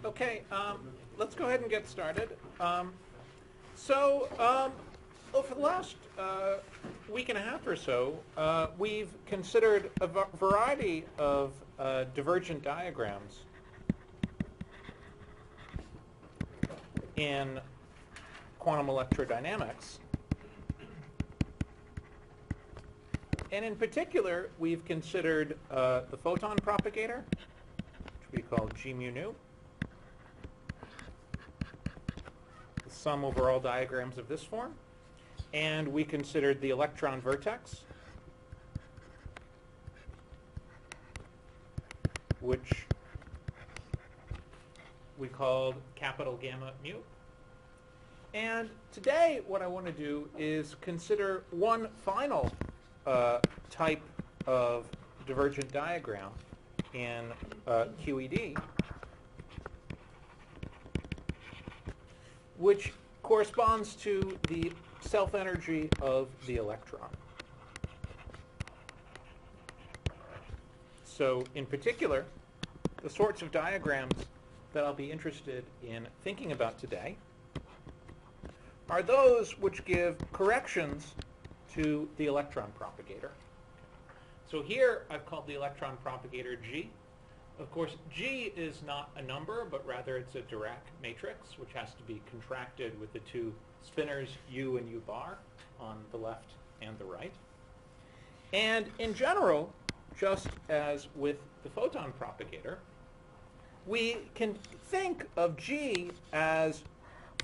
Okay, let's go ahead and get started. For the last week and a half or so, we've considered a variety of divergent diagrams in quantum electrodynamics. And in particular, we've considered the photon propagator, which we call G mu nu, the sum over all diagrams of this form, and we considered the electron vertex, which we called capital gamma mu. And today what I want to do is consider one final type of divergent diagram in QED, which corresponds to the self-energy of the electron. So in particular, the sorts of diagrams that I'll be interested in thinking about today are those which give corrections to the electron propagator. So here I've called the electron propagator G. Of course, G is not a number, but rather it's a Dirac matrix, which has to be contracted with the two spinors U and U bar on the left and the right. And in general, just as with the photon propagator, we can think of G as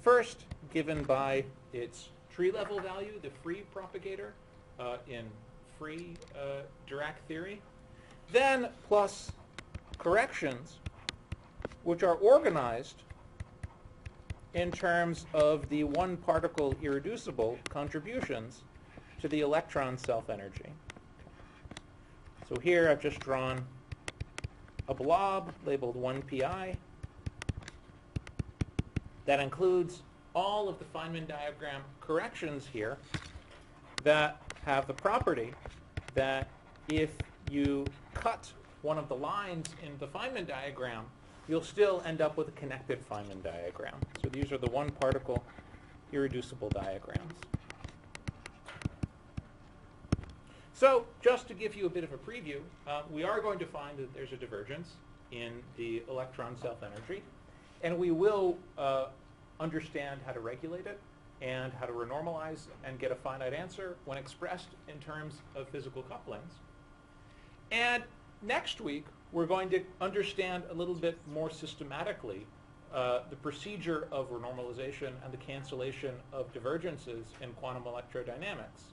first given by its tree level value, the free propagator in free Dirac theory, then plus corrections which are organized in terms of the one particle irreducible contributions to the electron self-energy. So here I've just drawn a blob labeled 1pi that includes all of the Feynman diagram corrections here that have the property that if you cut one of the lines in the Feynman diagram, you'll still end up with a connected Feynman diagram. So these are the one particle irreducible diagrams. So just to give you a bit of a preview, we are going to find that there's a divergence in the electron self-energy, and we will understand how to regulate it and how to renormalize and get a finite answer when expressed in terms of physical couplings. And next week, we're going to understand a little bit more systematically the procedure of renormalization and the cancellation of divergences in quantum electrodynamics.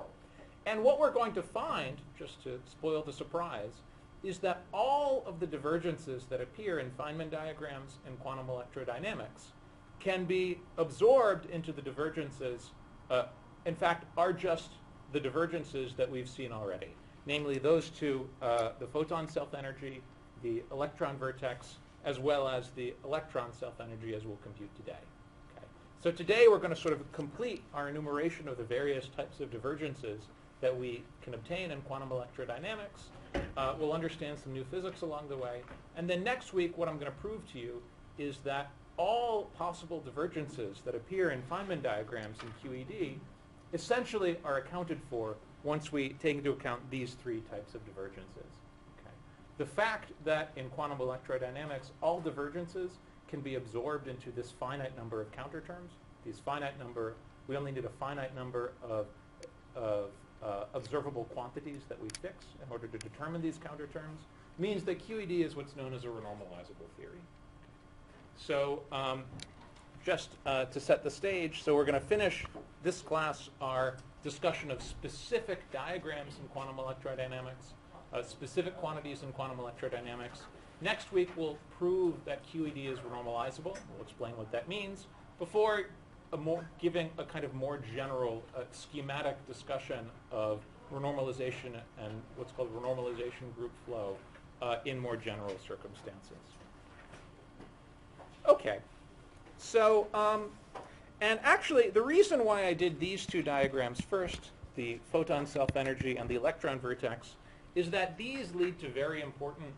And what we're going to find, just to spoil the surprise, is that all of the divergences that appear in Feynman diagrams in quantum electrodynamics can be absorbed into the divergences, in fact, are just the divergences that we've seen already. Namely, those two, the photon self-energy, the electron vertex, as well as the electron self-energy as we'll compute today. Okay. So today we're going to sort of complete our enumeration of the various types of divergences that we can obtain in quantum electrodynamics. We'll understand some new physics along the way. And then next week, what I'm going to prove to you is that all possible divergences that appear in Feynman diagrams in QED essentially are accounted for once we take into account these three types of divergences. Okay. The fact that in quantum electrodynamics all divergences can be absorbed into this finite number of counterterms, we only need a finite number of observable quantities that we fix in order to determine these counterterms, means that QED is what's known as a renormalizable theory. So just to set the stage, so we're going to finish this class our discussion of specific diagrams in quantum electrodynamics, specific quantities in quantum electrodynamics. Next week we'll prove that QED is renormalizable. We'll explain what that means before giving a kind of more general schematic discussion of renormalization and what's called renormalization group flow in more general circumstances. Okay, so, and actually the reason why I did these two diagrams first, the photon self-energy and the electron vertex, is that these lead to very important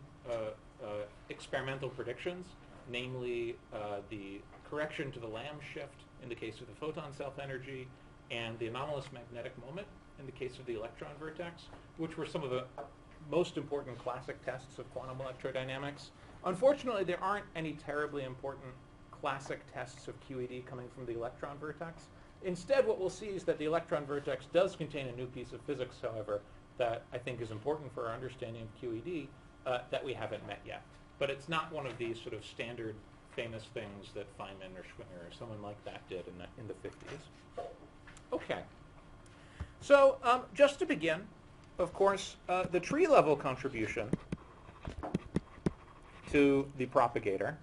experimental predictions namely the correction to the Lamb shift in the case of the photon self-energy and the anomalous magnetic moment in the case of the electron vertex, which were some of the most important classic tests of quantum electrodynamics. Unfortunately, there aren't any terribly important classic tests of QED coming from the electron vertex. Instead, what we'll see is that the electron vertex does contain a new piece of physics, however, that I think is important for our understanding of QED that we haven't met yet. But it's not one of these sort of standard famous things that Feynman or Schwinger or someone like that did in the 50s. Okay. So just to begin, of course, the tree level contribution to the propagator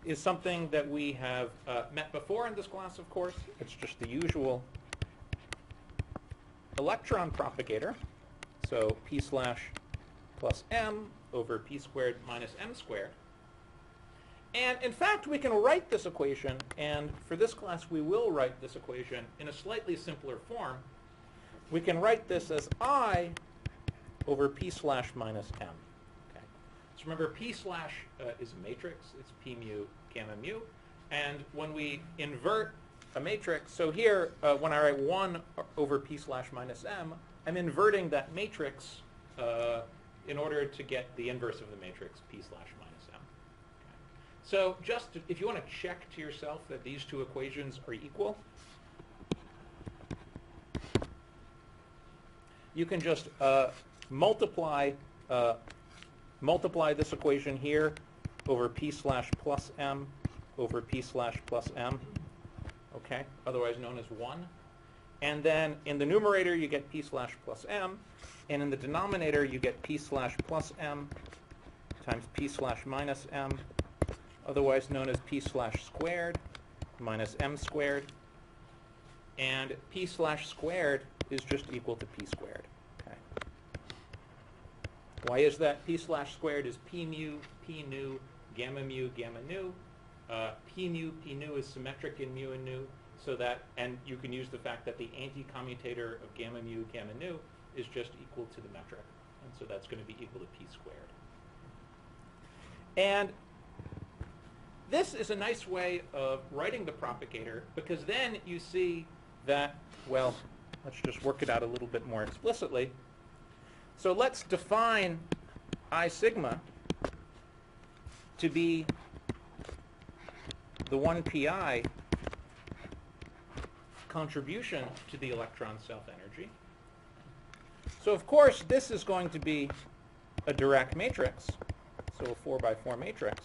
is something that we have met before in this class, of course. It's just the usual electron propagator. So p slash plus m over p squared minus m squared. And in fact, we can write this equation, and for this class we will write this equation in a slightly simpler form. We can write this as I over p slash minus m. Okay. So remember, p slash is a matrix. It's p mu gamma mu. And when we invert a matrix, so here when I write 1 over p slash minus m, I'm inverting that matrix in order to get the inverse of the matrix, p slash minus m. Okay. So just if you want to check to yourself that these two equations are equal, you can just multiply this equation here over p slash plus m over p slash plus m, okay, otherwise known as 1. And then in the numerator you get p slash plus m, and in the denominator you get p slash plus m times p slash minus m, otherwise known as p slash squared minus m squared. And p slash squared is just equal to p squared. Okay. Why is that? P slash squared is p mu, gamma nu. P nu is symmetric in mu and nu, so that, and you can use the fact that the anti-commutator of gamma nu is just equal to the metric, and so that's going to be equal to p squared. And this is a nice way of writing the propagator, because then you see that, well, let's just work it out a little bit more explicitly. So let's define I sigma to be the 1pi contribution to the electron self-energy. So of course this is going to be a Dirac matrix, so a 4x4 matrix.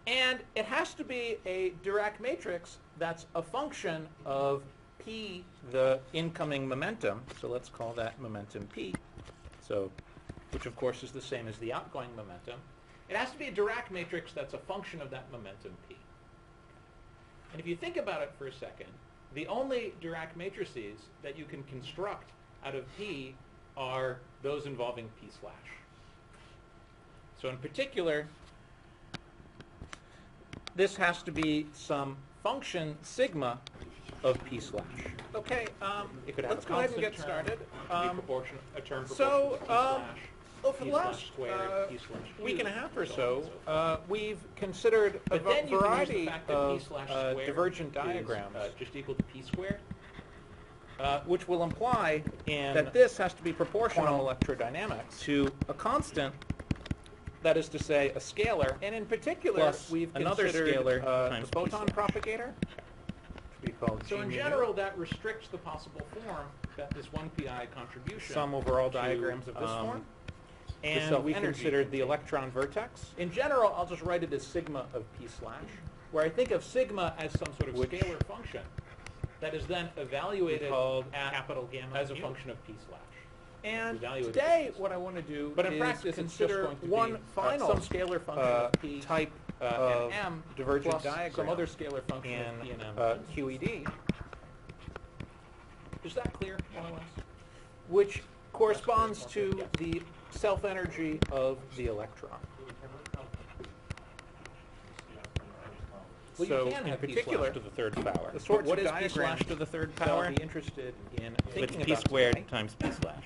And it has to be a Dirac matrix that's a function of p, the incoming momentum. So let's call that momentum p. So, which of course is the same as the outgoing momentum. It has to be a Dirac matrix that's a function of that momentum p. And if you think about it for a second, the only Dirac matrices that you can construct out of p are those involving p slash. So in particular, this has to be some function sigma of p slash. Okay, it could have let's go ahead and get started. A term proportional to p slash. Well, for the last week and a half or so, we've considered a variety of divergent diagrams just equal to p squared, which will imply that this has to be proportional electrodynamics to a constant, that is to say, a scalar, and in particular, plus we've another scalar times the photon propagator. So in general, that restricts the possible form that this 1pi contribution sum over all diagrams of this form. And we considered the electron vertex. In general, I'll just write it as sigma of p slash, where I think of sigma as some sort of scalar function that is then evaluated at capital gamma as a function of p slash. And today, what I want to do is practice consider one final some scalar function of p type and m divergent diagram, some other scalar function of p and m QED. Is that clear, more or less? Which corresponds to the self-energy of the electron. Well, so you can in have p particular, slash to the third power. the sorts What of is p slash diagrams to the third that I'll power? be interested in It's thinking p about squared today times p slash.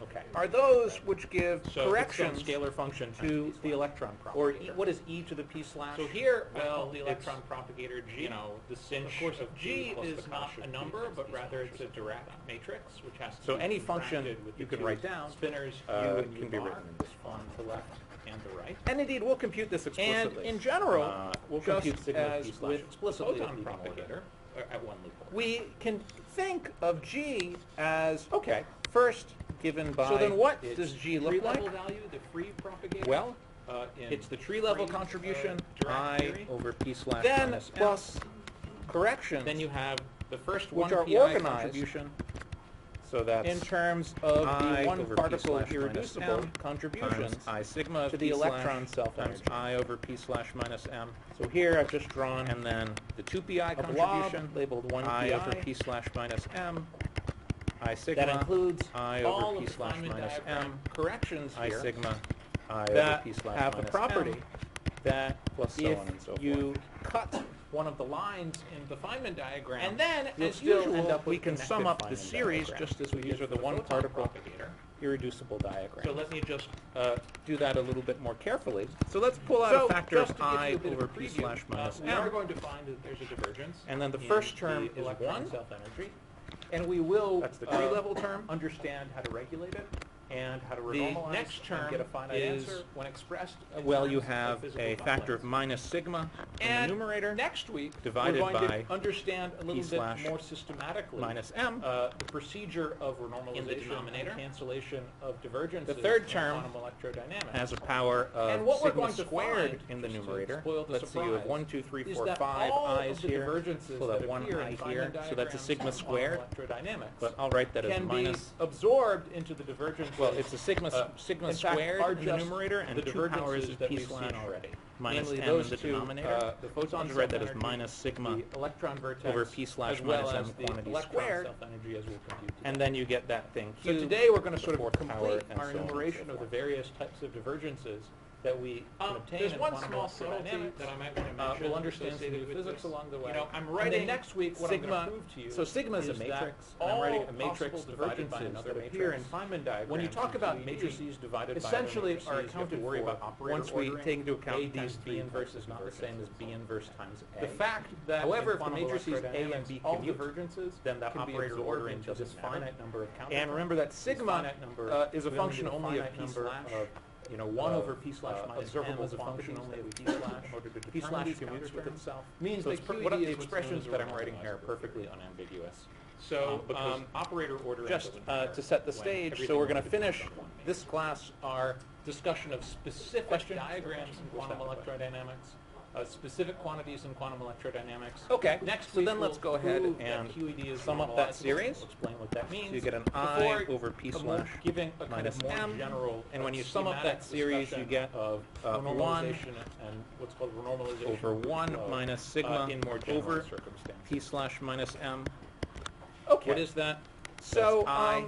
Okay. are those which give So corrections it's some scalar function to times p the slash. electron Or propagator. what is e to the p slash? So here, Well, the it's, electron propagator G, you know, the sinh of course, of G plus is the not cosh a of number, p times but p rather slash it's a or something Dirac like that. matrix, which has to So be any function contracted with you the can two write down spinners U and can U be bar written in this form. on the left and the right. And indeed, we'll compute this And explicitly. in general, we'll just compute sigma as p slash with explicitly photon if you can order. propagator at one loop order. We can think of G as, Okay. first given by So then what its does G tree look like? Level value, the free propagator. Well, in it's the tree level free, contribution Dirac I theory. over p slash Then minus m plus corrections, Then you have the first which one are pi organized contribution so that's in terms of I the one over p particle slash minus irreducible m contributions times I sigma of to p the slash electron self times energy. I over p slash minus m. So here I've just drawn And then the 2pi a blob contribution labeled 1 I pi. over p slash minus m I sigma That includes I all over of p the slash Feynman minus diagram m corrections I here sigma I over that p slash have the minus property m that plus so if on and so you cut one of the lines in the Feynman diagram, And then, you'll as still usual, end up with we can connected sum up the Feynman series diagram. just as we These did are for the the one photon particle propagator. irreducible diagram. So let me just do that a little bit more carefully. So let's pull out So, a factor just of to give you I a bit of over a p preview, slash minus we are m. going to find that there's a divergence. And then the in first term the is electron 1. self-energy. And we will That's the tree level term. understand how to regulate it and how to The renormalize next and term get a finite is answer when expressed. in Well, you terms of have physical a factor of complex. minus sigma in And the numerator next week, divided we're going by to understand a little bit slash more systematically minus m. the procedure of renormalization In the denominator. and cancellation of divergences The third in term quantum electrodynamics. has a power of And what we're sigma going to squared find, in the just to numerator. spoil the Let's see, you have surprise, 1, 2, 3, is 4, that 5 all of i's the here. divergences So that that one appear in I Feynman here. So that's a diagrams sigma of squared. electrodynamics But I'll write that as can minus. be absorbed into the divergences. Well, it's a sigma in sigma fact, squared are in the just numerator and the 2 powers divergences of that p we've slash seen already. minus Namely, m those in the two, denominator. the photon I'll just write that as self-energy, minus sigma the electron vertex over p slash as well minus m as the quantity electron squared. self-energy as we'll compute today. And then you get that thing So cubed. today we're going to the sort of fourth power, complete and our so on and so enumeration of the forth. various types of divergences that we can obtain There's in one quantum small subtlety electrodynamics. that I might want to mention. We'll understand some associated new with physics this. along the way. You know, I'm And writing then next week, what I'm sigma. going to prove to you So sigma is a is that matrix. And I'm all writing a matrix possible divided by divergences another that appear in matrix. Feynman diagrams When you talk in about 2D, matrices divided by essentially other matrices, are you have to accounted worry for about operator once we ordering. take into A account times these B three inverse types is of not the same as divergences. B inverse times A. The fact that However, in if the quantum matrices A and electrodynamics, B all commute, divergences then the can be operator absorbed ordering into this doesn't matter. finite number of counterparts. And remember that This sigma finite number is a will function be the only of finite p number slash. of 1 uh, over p slash minus observable m is a function quantities only that of p we slash. in order to P determine slash these commutes with counterterms itself. means So that it's QED what are the is what's known expressions as a that I'm writing here are normalizable perfectly theory. unambiguous. So because operator ordering just doesn't to matter set the when stage, everything so we're going will to depend finish on one matrix. this class our Discussion of specific Question? diagrams in quantum What's that electrodynamics, specific quantities in quantum electrodynamics. Okay, Next so week then let's we'll go ahead prove that and QED is sum up that normalizable. series. We'll explain what that means. So you get an Before I over p a more- slash giving a kind minus of more m. general. And when you sum up schematic that series, you discussion get of 1 normalization and what's called renormalization over of the 1 flow, minus sigma in more general over circumstances. p slash minus m. Okay. What is that? So, That's I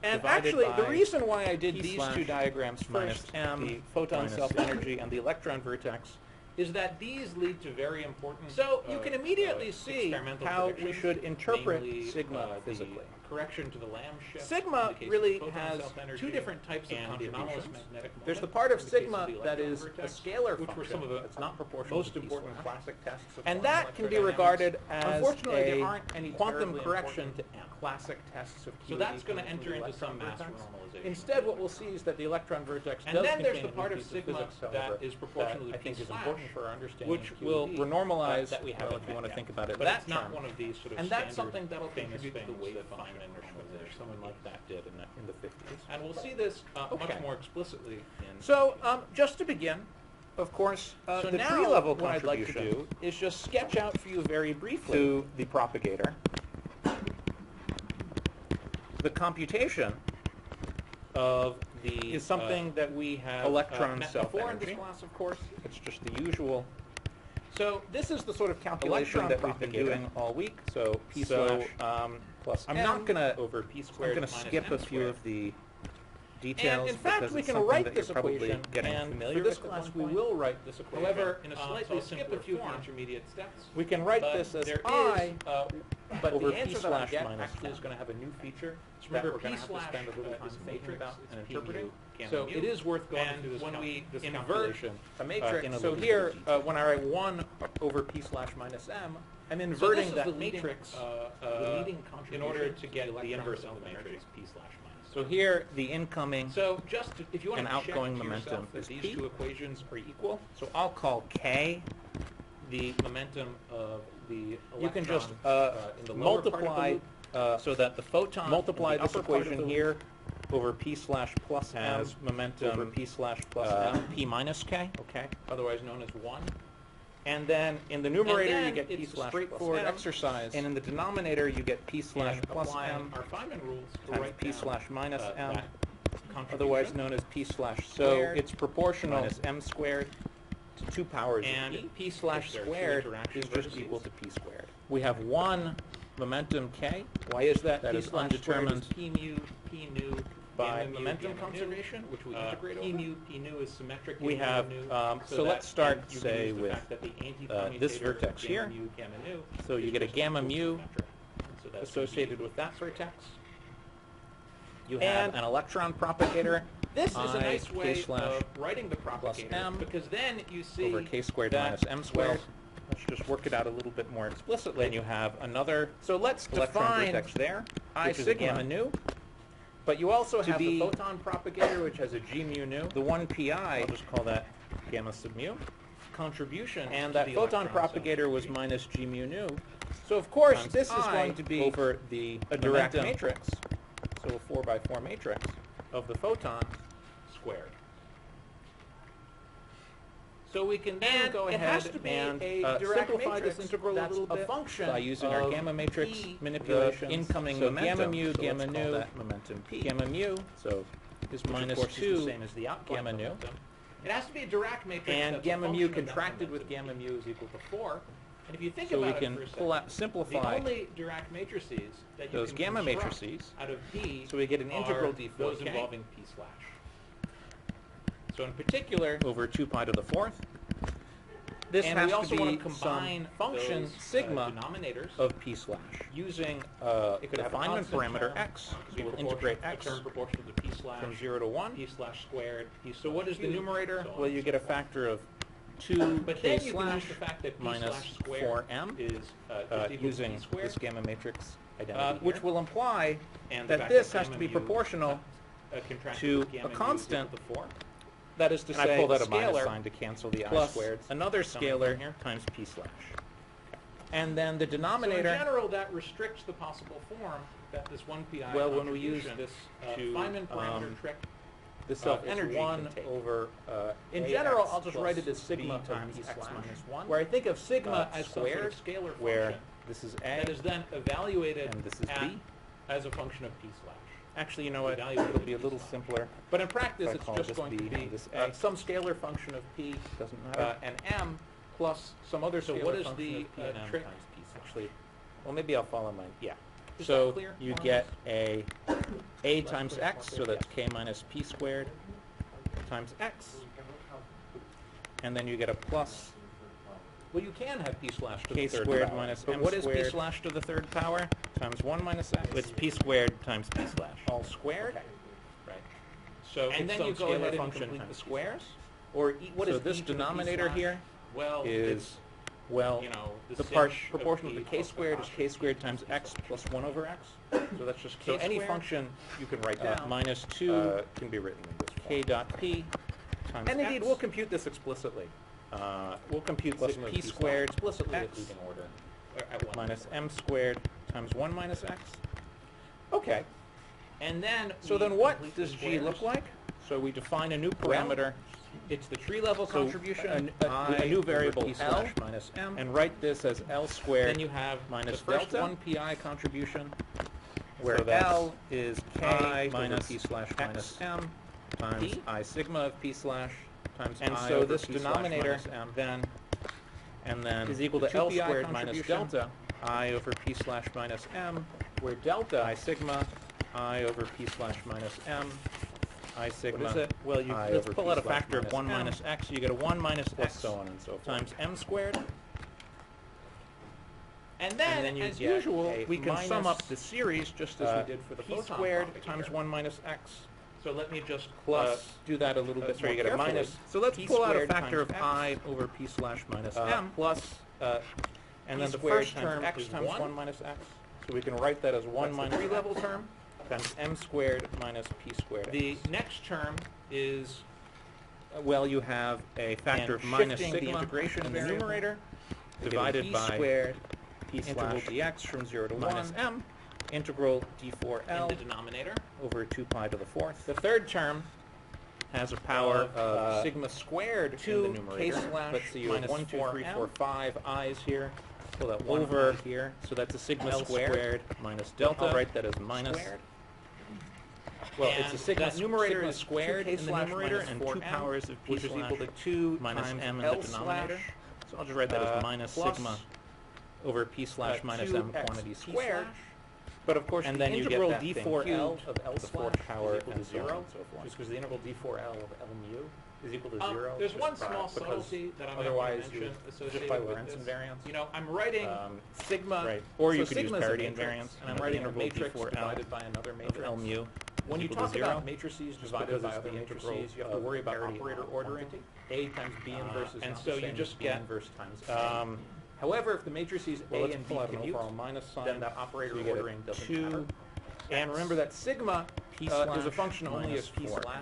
and divided actually, the by reason why I did P these slash two diagrams minus first, m, the photon minus self-energy and the electron vertex, is that these lead to very important. So you can immediately see experimental how we predictions, should interpret namely, sigma the physically. correction to the Lamb shift. Sigma in the case of really photon has self-energy two different types of and the anomalous contributions. magnetic There's the moment part of in the case sigma the that electron is a vertex, scalar which function. were some of the It's not proportional most to p important slash. classic tests of And quantum that can be electrodynamics. regarded as Unfortunately, a there aren't any quantum terribly correction to important m. Classic tests of So QED that's going to coming from enter the into some electron mass vertex. renormalization. Instead, what we'll see is that the electron vertex And does then there's contain the part a of piece sigma physics, that however, is proportional that to I think p is slash, important for our understanding which of will QED, renormalize that we haven't if you want to think about it but that it's not term. one of these sort of And that's standard something that'll famous contribute to the things wave that function Feynman or normalization. someone like that did in the 50s. And we'll see this much Okay. more explicitly in. So, just to begin, of course, So the now tree-level what I'd like to contribution do is just sketch out for you very briefly to the propagator, the computation of the is something that we have electron met before in this self-energy. class, of course. It's just the usual So This is the sort of calculation electron that we've been propagator. doing all week. So p So, slash plus I'm m not going to over p squared. I'm going to skip a few of the details. And in fact, because we it's can something write that this you're probably equation, getting and familiar for this with at class, one we point. will write this equation. However, in a so slightly I'll skip simpler a few of the form. intermediate steps. We can write But this as there I, is, but over the p answer that I slash get minus actually is 10. going to have a new feature that Remember, we're going p to have to slash spend a little time is thinking matrix, about and it's p interpreting. mu, gamma So mu. it is worth going And through this, when we this invert calculation a matrix, in a so little here, bit of detail. When I write 1 over p slash minus m, I'm So inverting this is that the leading, matrix the leading in order to get the electron inverse cell of the energy. matrix p slash minus. So here, the incoming, So just if you want and to check outgoing to momentum yourself that is these p. two equations are equal, so I'll call k. the momentum of the electron You can just in the lower part of the multiply, loop, so that the photon multiply in the this upper part of equation the here loop over p slash plus has m momentum over p slash plus m, p minus k, okay? otherwise known as 1. And then in the numerator, you then get p it's a slash straightforward plus m, exercise. and in the denominator, you get p slash And plus applying m our Feynman rules to times write p down, slash minus m, that contribution. otherwise known as p slash So squared. it's proportional minus m squared to 2 powers and of p. p slash If there are two squared interaction is just vertices. equal to p squared. We have one momentum k. Why is that? That P is slash squared undetermined p mu, p nu by gamma mu, momentum gamma nu, conservation, which we integrate P over. nu, P nu is symmetric. We gamma have, nu, so that- let's start, and you can say, use the with, fact that the this anti-commutator vertex gamma here. mu, gamma nu So you is get a just gamma equal to mu symmetric. So that's associated indeed- with that vertex. You And have an electron propagator This is a I nice k way slash of writing the propagator, m because then you see over k squared that- minus m squared. Let's just work it out a little bit more explicitly. Then you have another So let's electron define vertex there, I which is a sigma gamma nu. But you also to have the be photon propagator, which has a g mu nu. the 1 pi, I'll just call that gamma sub mu. contribution And to that the photon electron cell propagator was energy. minus g mu nu. So of course, times this is I going to be over the a direct momentum. matrix, so a 4 by 4 matrix of the photon squared. So we can then And go it has ahead to be and a direct simplify matrix this integral a that's little a bit function by using our of gamma matrix P, manipulations. the incoming so momentum. gamma mu, So gamma let's call nu, that momentum p. gamma mu So is which of minus course is 2 the same as the outgoing gamma nu. momentum. It has to be a Dirac matrix. And that's a gamma mu function of that contracted with momentum. gamma mu is equal to 4. And if you think So about we it can for a pull second, out, the simplify only Dirac matrices that you those can gamma construct matrices. out of P So we get an integral are d4k. those involving P slash. So in particular, over 2 pi to the 4th. This And has we to also be want to combine some function those, sigma denominators of p slash using It could the have a Feynman constant parameter term, x. could So be we'll proportional- integrate a x term proportional to P slash from 0 to 1. P slash squared. P So what is the cubed, numerator? so on Well, and you so get a forth. factor of 2 But k then you can slash use the fact that P minus slash squared 4m is just equal to using P squared. this gamma matrix identity, which here. will imply And the that fact this that has to gamma be mu, proportional contracted to with gamma a mu is constant. equal to 4. That is to and I say, pulled a out a minus scalar sign to cancel the I plus squareds. another coming scalar from here. times p slash. And then the So in denominator, general, that restricts the possible form that this 1pi well, when we use contribution, this to Feynman parameter trick. the is self-energy 1 can take. over In AX general, I'll just plus write it as sigma B times times x x minus minus 1, 1, where I think of sigma As as some sort squared, of scalar where function this is that a, is then evaluated and this is at- B. as a function of P slash. actually, you know what, Evaluated it'll be a p little slash. simpler. But in practice, If I it's call just this going to B be and this A. some scalar function of p Doesn't matter. and m plus some other So scalar what is function the of p and m trick? times p slash. Actually, well, maybe I'll follow my, yeah. Is So that clear? you more or get less? a times x, so that's k minus p squared times x. And then you get a plus Well, you can have P slash to k the third squared power. minus But m what is p squared slash to the third power times 1 minus x. It's p squared times p slash. all squared. Right. So And it's then some you go scalar ahead and function complete the times P squares. Or what So is this e to the P denominator slash? here Well, is, it's, well, you know, the part sinh of proportional to P k plus the squared is cosh k of squared P times plus x P plus 1 over x. So that's just k So any squared function you can write down minus 2 can be written in this k form. dot p times And indeed, x. we'll compute this explicitly. We'll compute Plus sigma p p squared explicitly x at leading order at 1 minus m squared times 1 minus x. Okay. And then So we then what complete the does G look squares. like? So we define a new Well, parameter, It's the tree level so contribution. a new variable p L, slash minus m. and write this as L squared Then you have minus the first delta, 1 pi contribution. where So that's L is k I over minus p slash x minus m times P. I sigma of p slash times And I so over this p slash denominator minus m then and then is equal the to L 2pi squared minus contribution, delta. I over p slash minus m, where delta I sigma I over p slash minus m I sigma. What is it? Well, I let's over pull p out a slash factor of 1 minus minus x. You get a 1 minus plus x so on and so forth. times m squared. And then you as get usual, a we can sum minus, up the series just as we did for the p photon squared propagator. times 1 minus x So let me just plus, do that a little bit so more you get a carefully. minus So let's p pull out a squared factor of times I x, over p slash minus m. plus, And p then the squared first times term x is times 1. 1 minus x. So we can write that as 1 That's the minus three-level term. times m squared minus p squared The x. next term is Well, you have a factor and of minus shifting the sigma integration in the variable, numerator you get divided p by squared p integral slash dx from 0 to 1 minus m integral d4L in the denominator. over 2 pi to the fourth. The third term Has a power of sigma squared in 2 the numerator. slash Let's see, you have minus 1, 2, 3, 4, 4m. 5 i's here. Pull that 1 Over over here. So that's a sigma L squared minus delta. I'll write that as minus. squared. Well, And it's a sigma. that numerator sigma is squared 2k in the slash numerator minus and 4m, 2 powers of p which is slash equal to 2 minus times m in L the denominator. slash, so I'll just write that as minus plus, sigma over p slash minus 2x m quantity p squared. slash. But of course, And the then you get integral that thing d4L cubed of L to the fourth slash power is equal to and so on 0. and so forth. Just because the integral d4L of L mu is equal to 0. There's just one by- small because subtlety that I might otherwise want to you mention would- associated just by with Lorentz this. invariance. You know, I'm writing sigma, Right. Or you so could use sigma is a parity matrix, invariance, and I'm the writing a integral matrix d4L divided by another of matrix. L mu When you is equal talk to 0. about matrices Just divided because by it's other the matrices, integral you have to of worry about parity operator on ordering. quantity. A times B inverse is and not so the you same just as B get, inverse times A. However, if the matrices well, A let's and B pull out an commute, overall minus sign. then that operator So you get ordering doesn't 2 matter. And remember that sigma p is a slash function only minus of p 4. slash.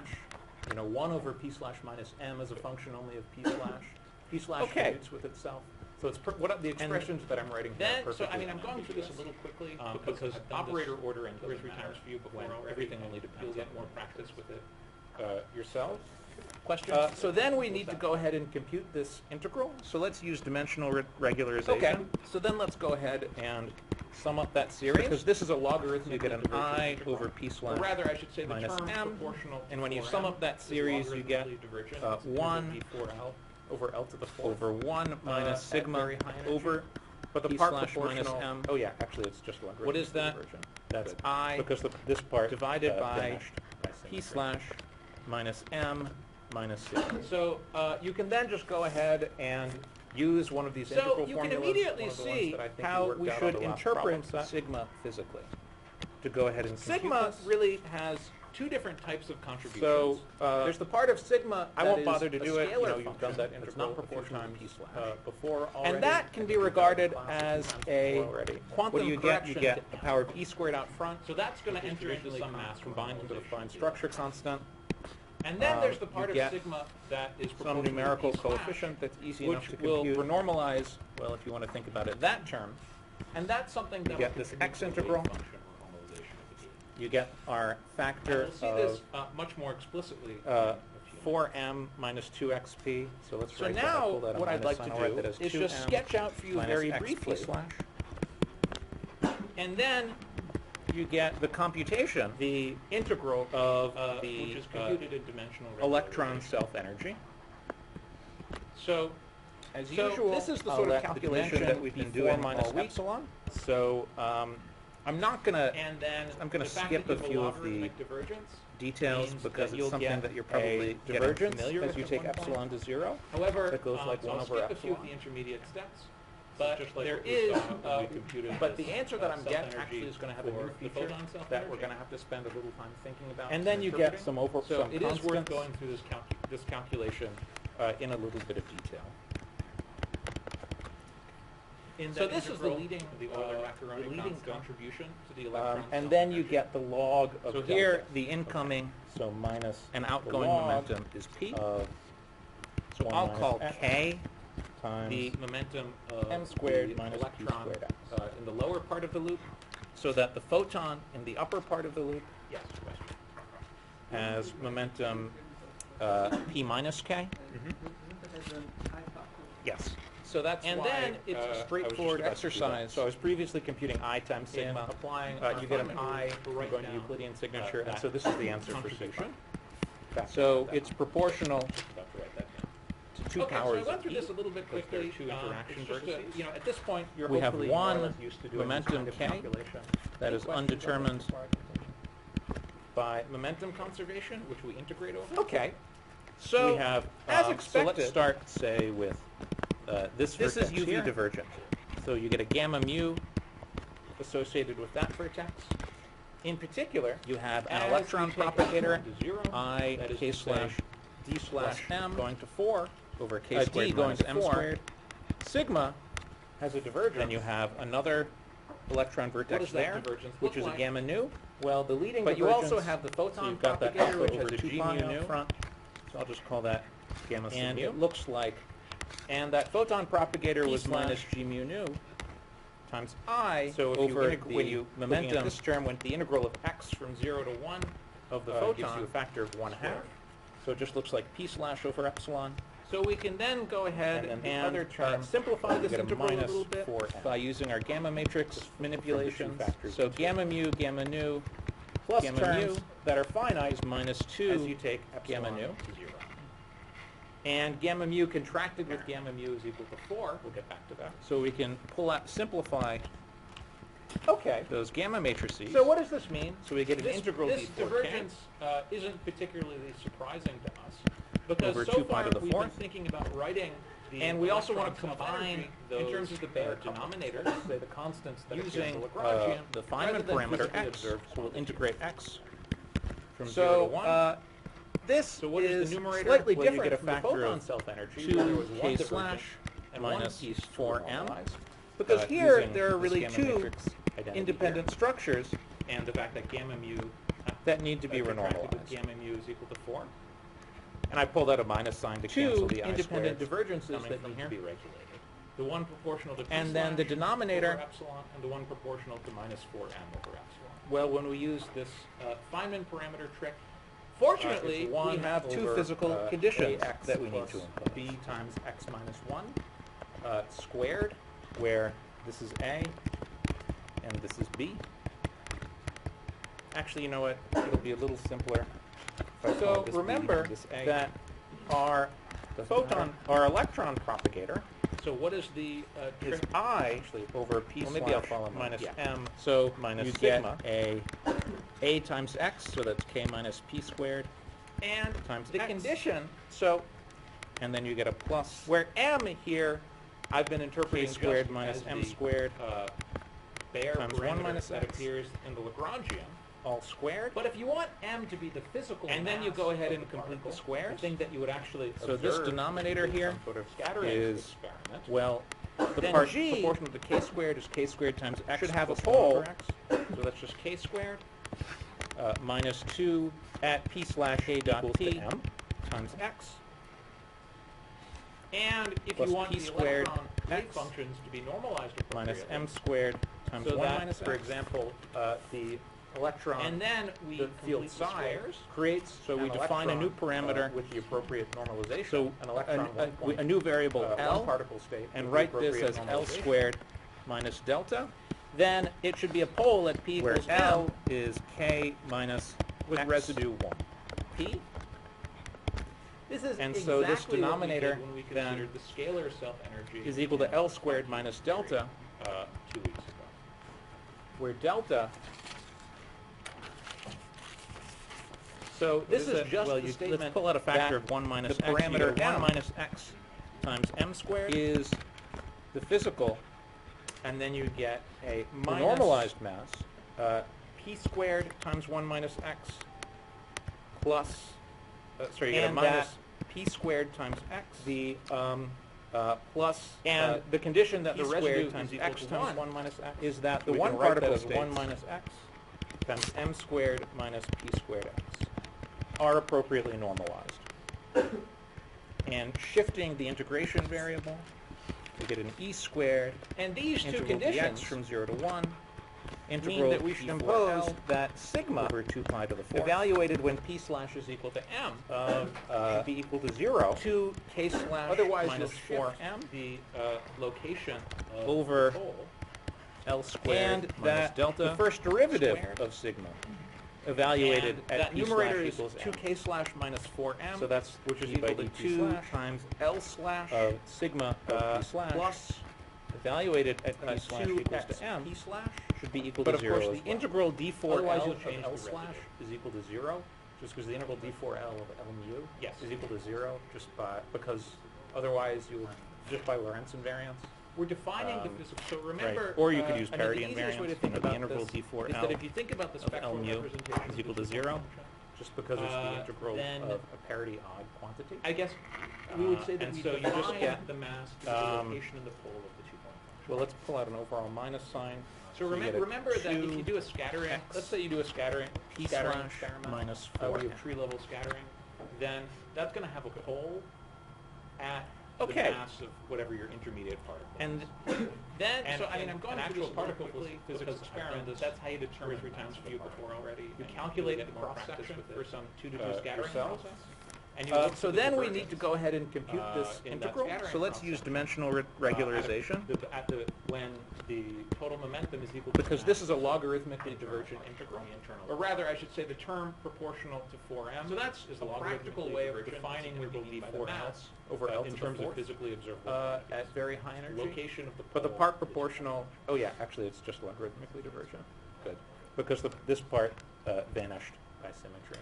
You know, 1 over p slash minus m is a function only of p slash. P slash Okay. commutes with itself. So it's what are the expressions that I'm writing here are Then, so perfectly I mean, I'm going through this a ambiguous. little quickly Because I've done operator this ordering 2 or 3 doesn't times matter for you before. when already. everything only depends You'll on get more practice with it. yourself. Questions? So then we need to go ahead and compute this integral. So let's use dimensional regularization. Okay. So then let's go ahead and sum up that series. Because this is a logarithmic. You get an I over p Or slash rather, I should say the minus term m. proportional. And when you to sum 4m up that is series, you get logarithmically divergent. 1 d4L over L to the 4th. over 1 minus at sigma very high energy. over But the p part slash minus proportional. m. Oh yeah, actually it's just logarithmic. What is that? divergent. That's Good. I Because this part divided by diminished by p symmetry. slash minus m minus sigma. So you can then just go ahead and use one of these So integral you can formulas, immediately one of the ones see that I think how worked we out on should the last interpret problem. sigma physically. To go ahead and compute Sigma this. really has Two different types of contributions. so there's the part of sigma. I that won't is bother to a do it. You scalar know, you've done function that that's integral not a few proportional to times, p slash. before already. And that can be regarded as a quantum What do you get? correction You get to the power of e squared out front. So that's going to which is enter into traditionally some mass combined into the normalization. fine structure constant. And then there's the you part of get sigma that is Some proportional to numerical p slash, coefficient that's easy enough which to will compute. normalize, Well, if you want to think about it, that term. and that's something that get this x integral. You get our factor We'll see of this much more explicitly. 4m minus 2xp. So let's So write that. now, I'll pull that on what I'd minus like sign. to I'll write do that as is just 2m sketch out for you minus very xp briefly. slash. And then You get the computation, the integral of which is computed in dimensional electron regularization. self-energy. So As So usual, this is the I'll sort of let the calculation dimension that we've been be doing 4 minus all week. epsilon. So I'm not going to and then I'm gonna the fact skip that a you have few of the logarithmic divergence details means because that it's you'll something get that you're probably a getting divergence familiar as with you at take one point. epsilon to 0. However, That goes like so 1 I'll over skip a few of epsilon. the intermediate steps, but Just like there what we is, saw when we computed but this, the answer that I'm getting self-energy actually is going to have a for new the feature photon that that we're going to have to spend a little time thinking about. And then you get some So some it is worth constants going through this calculation in a little bit of detail. in So that this is the integral, leading the Euler-Maccheroni leading constant contribution to the electron and then you self-energy. get the log of So delta. here, the incoming So minus and the outgoing log momentum is p. of So 1 I'll minus call x k times the momentum of m squared the minus p electron squared x. in the lower part of the loop. So that the photon in the upper part of the loop Yes. Question. has momentum p minus k. Yes. So that's And why, then it's I was a just straightforward about to do that. exercise. So I was previously computing I times In sigma. applying You get an our I, formula to we're write going to down, Euclidean signature, and that so this is the answer for sigma. contribution. So it's proportional Just about to write that down. to 2 Okay, so powers I went of through p. this a little bit because there are quickly. 2 interaction It's just vertices. you know, at this point, you're We have hopefully more or one less used to doing this momentum kind of K calculation. that is Any questions about undetermined this? by momentum conservation, which we integrate over. Okay. So we have, as so expected, let's start, say, with this this vertex is UV here. divergent. So you get a gamma mu associated with that vertex. In particular, You have as an we electron take propagator, epsilon to 0, I that is k to say, slash d slash slash m going to 4 over k d squared going minus to m 4, squared. sigma has a divergence. Then you have another electron What vertex does that there, divergence which look is like? a gamma nu. Well, the leading But you also divergence, have the so photon you've got that propagator, which over has a 2 g pi mu up nu. front, So I'll just call that gamma sig and mu. it looks like, And that photon propagator P was slash minus g mu nu times I so if over when you looking at momentum this term, when the integral of x from 0 to 1 of the gives photon you a factor of 1/2. So it just looks like p slash over epsilon. So we can then go ahead And and, then the other term, simplify you this get a integral a minus little bit 4m. by using our gamma matrix manipulations. factors So into gamma mu, gamma nu, Plus gamma terms mu that are finite is minus as 2 you take gamma epsilon nu. to 0. And gamma mu contracted with gamma mu is equal to 4. We'll get back to that. So we can simplify Okay. those gamma matrices. So what does this mean? So we get an This, integral this d4k divergence isn't particularly surprising to us because over so 2 pi far to the we've been fourth. thinking about writing the And we also want electron to combine self-energy those, in terms of the bare couples. denominators, say the constants that appear in using the Lagrangian, the rather Feynman than parameter physically x. observed So we'll integrate x from 0 So, to 1. This So what is the numerator? slightly Well, you different get a from the factor photon of self-energy, 2 where there was k one slash divergent and one minus piece 4m. normalized. Because here using there are this really gamma two matrix identity independent here. structures And the fact that gamma mu that need to be contracted with renormalized. gamma mu is equal to 4. And I pulled out a minus sign to Two cancel the I independent squared divergences coming that from need here. to be regulated. The one proportional to p And then the slash denominator- over epsilon, and the one proportional to minus 4m over epsilon. Well, When we use this Feynman parameter trick, fortunately, it's we 1 have two over, physical conditions ax that we need plus to impose. b times x minus 1 squared, where this is a and this is b. Actually, you know what? It'll be a little simpler. if I call So this B remember and this A. that our photon, our electron propagator So what is the is trick? I over p Well, maybe I'll slash follow mine. minus Yeah. m. So Minus you sigma get a times x, so that's k minus p squared and times the x. condition, And then you get a plus where m here, I've been k interpreting squared just minus as m the, squared bare times 1 parameter minus that x. appears in the Lagrangian. all squared. But if you want m to be the physical And then you mass go ahead of and the complete the particle, squares. the thing that you would actually So this observe denominator in here some sort of scattering is, experiment. well, the Then part G proportional to k squared is k squared times x should have a plus 1 pole. over x. So that's just k squared minus 2 at p slash a dot equals to p m. times x. And if plus you want p the squared electron wave x functions to be normalized minus appropriately, m squared times so 1 that, minus for x. example, the electron And then we the field complete the size squares. creates So we an define a new electron, parameter with the appropriate normalization. So an electron a new variable one L, particle state and with the write this appropriate as L normalization. squared minus delta, Then it should be a pole at p where equals L m is k minus with x residue 1. p. This is And so this exactly denominator what we did when we then considered the scalar self-energy is equal to L squared minus delta, 2 weeks ago. where delta. So this what is just well, the you, statement let's pull out a factor that of 1 minus the x. You get parameter 1 m minus x times m squared is the physical, and then you get a the minus normalized mass, p squared times 1 minus x plus, sorry, you get a and minus p squared times x, the plus and the condition that p the squared residue times is equal x to times 1 1 minus x is that the we one can write that particle as states 1 minus x times m squared minus p squared x are appropriately normalized. And shifting the integration variable, we get an e squared and these two integral dx conditions from 0 to 1, mean integral that we should p4L impose that sigma over 2 pi to the 4th evaluated when p slash is equal to m should be equal to 0 to k slash Otherwise minus you'll shift 4m the location of over the pole. L squared And minus that delta, the first derivative squared of sigma evaluated and at that p numerator slash is equals m. 2k slash minus 4m, So that's which is p by equal to dt 2 slash times L slash of sigma of p slash plus evaluated at p slash equals to m p slash, should be equal but to of 0 course as the well. integral d4L Otherwise you'll of change L the slash residue. is equal to 0, just because the integral d4L of L mu Yes. is equal to 0, because otherwise you will, just by Lorentz invariance. We're defining the physical, so remember... Right. Or you could use I mean, parity the easiest way to invariance, think the about integral this d4L is that if you think about the of spectral L mu representation is of equal the to physical 0, function, just because it's the integral then of a parity odd quantity. I guess we would say that and we so you define just get, the mass to be the location and the pole of the two-point function. Well, let's pull out an overall minus sign. So you get a remember that if you 2 do a scattering, x let's say you do a scattering p scattering slash experiment, minus where you 4m. have tree-level scattering, then that's going to have a pole at Okay. the mass of whatever your intermediate particle is. And then, And- so I mean, and I'm going an through actual this particle quickly physics because experiment is that's how you determine 3 times for you the before already. You And calculated get the more cross-section practice with for it some two-degree scattering yourselves. process. And you look So for the then we need to divergence. go ahead and compute this in that integral. scattering So let's process. use dimensional regularization. When the total momentum is equal to Because the this mass is a logarithmically divergent divergent integral, integral. or rather, I should say the term proportional to 4m. So that's is a logarithmically practical way of divergent. defining It's what you integral mean by the d4L mass over L in to the terms of fourth. physically observable At quantities. very high energy. Location of the But the pole part is proportional, oh yeah, actually it's just logarithmically divergent. Good. Because this part vanished by symmetry.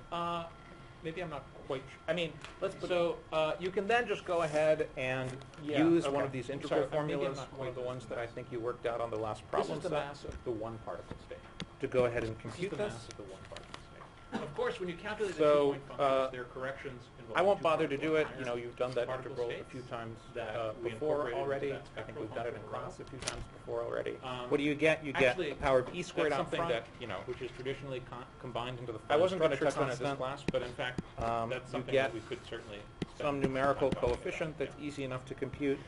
Maybe I'm not quite. I mean, Let's put so You can then just go ahead and Yeah, use one okay. of these I'm integral sorry, maybe I'm formulas, not one of the quite- ones that I think you worked out on the last this problem is the set, mass of the one particle state. to go ahead and This is compute the this. mass of the one particle state. Of course, when you calculate the So, two-point functions, there are corrections involved. I won't bother to do it. You know, you've done that particle integral a states few times that we before incorporated into already. that I think spectral we've done it in function class a few times before already. Um, What do you get? You get Actually, the power of e squared that's out something front. that, you know, which is traditionally combined into the I wasn't gonna structure touch on it this constant, class, but in fact, you that's something get that we could certainly some spend numerical time talking about. coefficient that's Yeah. easy enough to compute.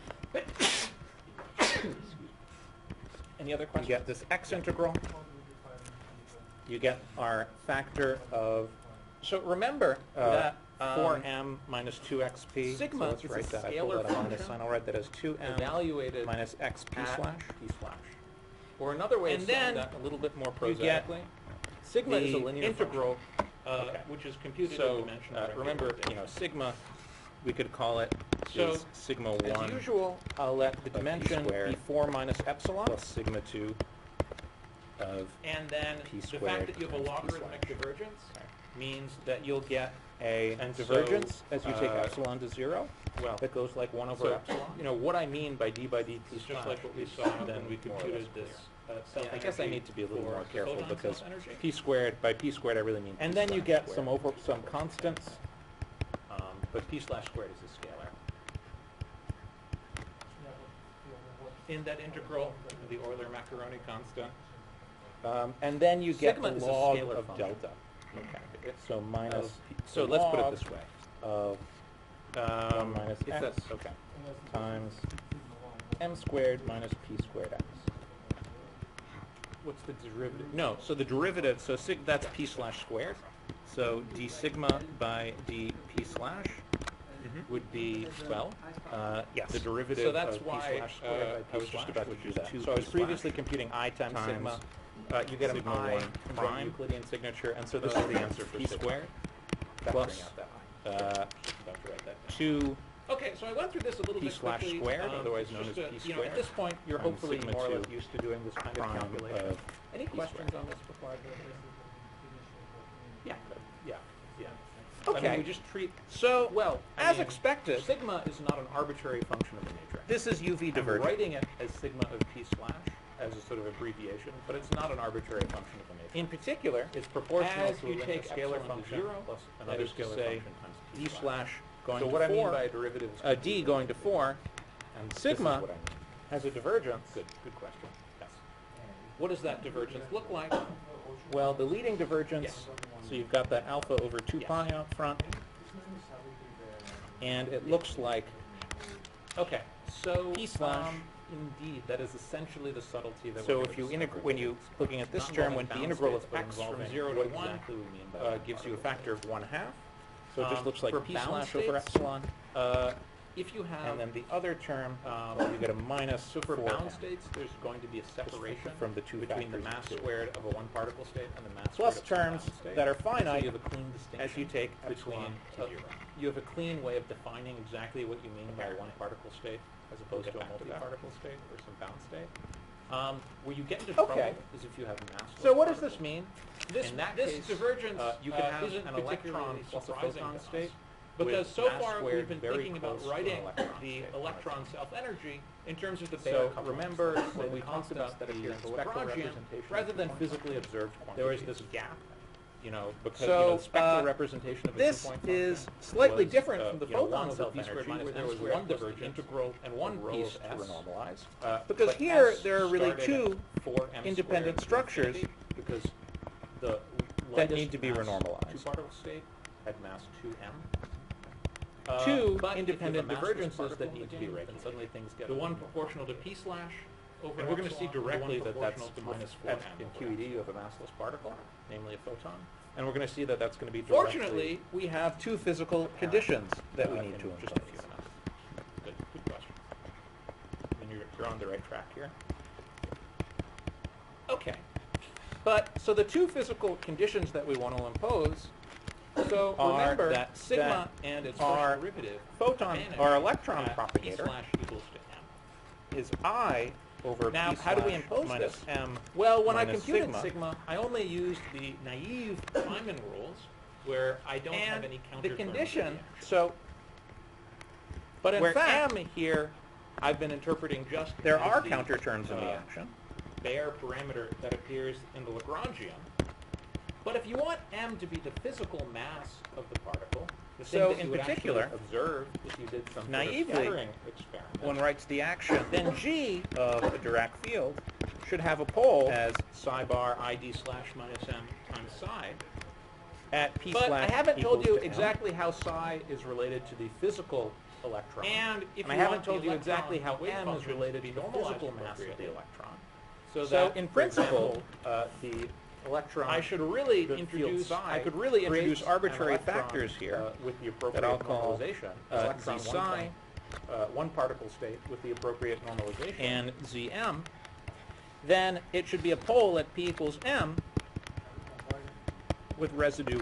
Any other You questions? get this x integral. You get our factor of So remember that 4m minus 2xp. sigma so let's is a write that. I scalar pulled out a minus function sign. I'll write that as 2m evaluated minus xp at slash. p slash. Or another way And of saying then that a little bit more you get prosaically, sigma is a the linear integral. function, Okay. which is computed So in dimensional remember, regularization. sigma, we could call it So, is sigma As 1 usual, I'll let the p dimension be squared 4 minus epsilon plus sigma 2 of and then p the squared fact that you have a times p logarithmic slash. divergence means that you'll get a And so, divergence as you take uh, epsilon to 0 well, that goes like 1 over so, epsilon. you know, what I mean by d dt is just slash like what we is saw then when we more or computed less this clear. I guess I need to be a little more careful because p p squared, by p squared I really mean And p then you slash get squared. some constants. but p slash squared is a scalar. In that integral, the Euler-Macaroni constant. And then you get Sigma the is a log scalar of function. delta. So minus, So the let's put it log this way. of 1 minus it's x this. Okay. times m squared minus p squared x. What's the derivative? No, so the derivative, so that's p slash squared. So d sigma by d p slash would be, well, yes. The derivative So that's of why, p slash squared by I p was just slash, about to which do is that. 2 So I was p previously slash computing I times sigma. You get an sigma I 1 from prime Euclidean signature, and so this this is the answer for p sigma. squared. Plus, Factoring out that I. uh, Just about to write that down. 2 Okay, so I went through this a little p bit slash quickly. squared, otherwise known just as to- p You know, at squared, this point, you're times hopefully sigma more or less 2 used to doing this kind of prime calculation. of Any p questions squared. on this before I go? Yeah, yeah, yeah. I Okay. mean, we just treat, So, well, I as mean, expected, sigma is not an arbitrary function of the matrix. this is UV I'm divergent. writing it as sigma of p slash as a sort of abbreviation, but it's not an arbitrary function of the matrix. In particular, It's proportional as to you a take scalar epsilon to function 0, plus that another is to scalar say function times d slash going So to what I 4, mean by a derivative is d going to 4, and this is sigma what I mean. has a divergence. Good question. Yes. What does that divergence look like? Well, the leading divergence, Yes. so you've got that alpha over 2 Yes. pi out front, and it looks like Okay, so P slash. Indeed, that is essentially the subtlety that. so we're if you gonna discover. when you looking at this Not term, involving when the bound integral states, of but x from involving 0 to what 1 exactly we mean by that gives you a particle. factor of 1/2. So it just looks like for p bound slash over states, epsilon, If you have, and then the other term, you get a minus so for 4 bound states, there's going to be a separation from the two between the factors mass of two. squared of a one particle state and the mass plus squared of a terms bound state. that are So finite you have a clean distinction as you take between epsilon to 0. you have a clean way of defining exactly what you mean by a one particle state as opposed to a back to that. multi-particle state or some bound state. Where you get into Okay. trouble is if you have massless So what does particles. this mean? In that This case, divergence you can have isn't an electron particularly plus a surprising photon to us, state because with so mass far squared we've been very thinking about close to an writing electron the state. electron self-energy in terms of the Bayer So couplings. remember when we The talked about constants that the appear in the spectral Lagrangian, representation rather of than two-point physically function, observed there was quantities. this gap, because So, the spectral uh, representation of a this two-point is function slightly was, different from the one photons of self-energy, P squared minus where there M was squared one plus the divergence integral and of one rho piece of to S. renormalize. Because But here S there are really started two at 4m independent squared structures infinity because the that lightest need to be mass renormalized. two-particle state had mass 2m. Two But if you have a independent massless divergences particle that in the need to be game, then regulated. suddenly things get The a one little more proportional to P slash over and we're going to see epsilon, the directly one that that's proportional to minus 4m at in over QED you have a massless particle, namely a photon, and we're going to see that that's going to be Fortunately, we have two physical conditions that we in need to just a impose. few minutes. Good question. And you're on the right track here. Okay. But, so the two physical conditions that we want to impose, so Are remember, that sigma and its our first derivative photon, vanish our electron at propagator P slash equals to M. is I over Now, P how do we slash impose minus this? M. Well, when I minus computed sigma. sigma, I only used the naive Feynman rules, where I don't have And any the counterterms condition, of the action. so, But in where fact, M here, I've been interpreting just there as are the, counter terms in the uh, action. Bayer parameter that appears in the Lagrangian. But if you want M to be the physical mass of the particle, the thing So, that you in would actually particular, observe if you did some naively, sort of scattering experiment, One writes the action, then G of the Dirac field should have a pole as psi bar ID slash minus M times psi. at P But slash I haven't told equals you to M. exactly how psi is related to the physical electron. And if I you haven't want the told you exactly how electron M wave is function related to to be the normalized physical mass of the appropriately. electron. So that, in for principle, example, the electron, I should really the field introduce psi, I could really creates introduce arbitrary an electron, factors here with the appropriate that I'll call normalization. Z Electron psi, one particle state with the appropriate normalization. and Zm, then it should be a pole at P equals M with residue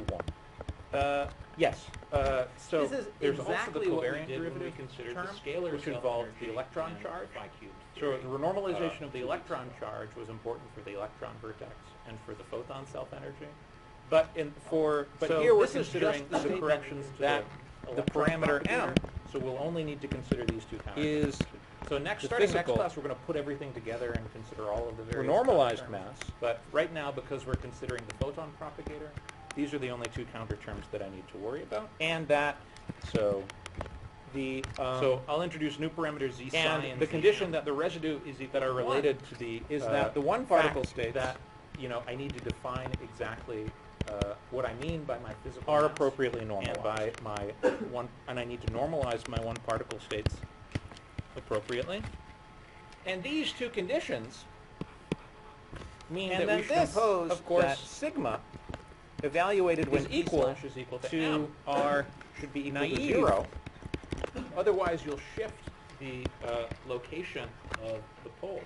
1. Yes. So this is there's exactly also what the we covariant did when we derivative considered term, the scalar which involved the self-energy electron and charge. phi cubed So theory. the renormalization of the electron charge was important for the electron vertex and for the photon self-energy. But So here we're this is just considering the the statement corrections to that the the electron parameter propagator. M So we'll only need to consider these two counterterms. is So next, the starting next physical class, we're going to put everything together and consider all of the various renormalized counterterms. mass. But right now, because we're considering the photon propagator, these are the only two counter terms that I need to worry about. And that, so the So I'll introduce new parameters Z psi and and the Z condition m that the residue is that are related to the is that the one fact particle states that I need to define exactly what I mean by my physical are mass appropriately and normalized. by my one, and I need to normalize my one particle states appropriately. And these two conditions mean And that then we should this, impose of course, that sigma evaluated when Is P equal slash is equal to to M. R should be equal to Naive. 0. Otherwise, you'll shift the location of the pole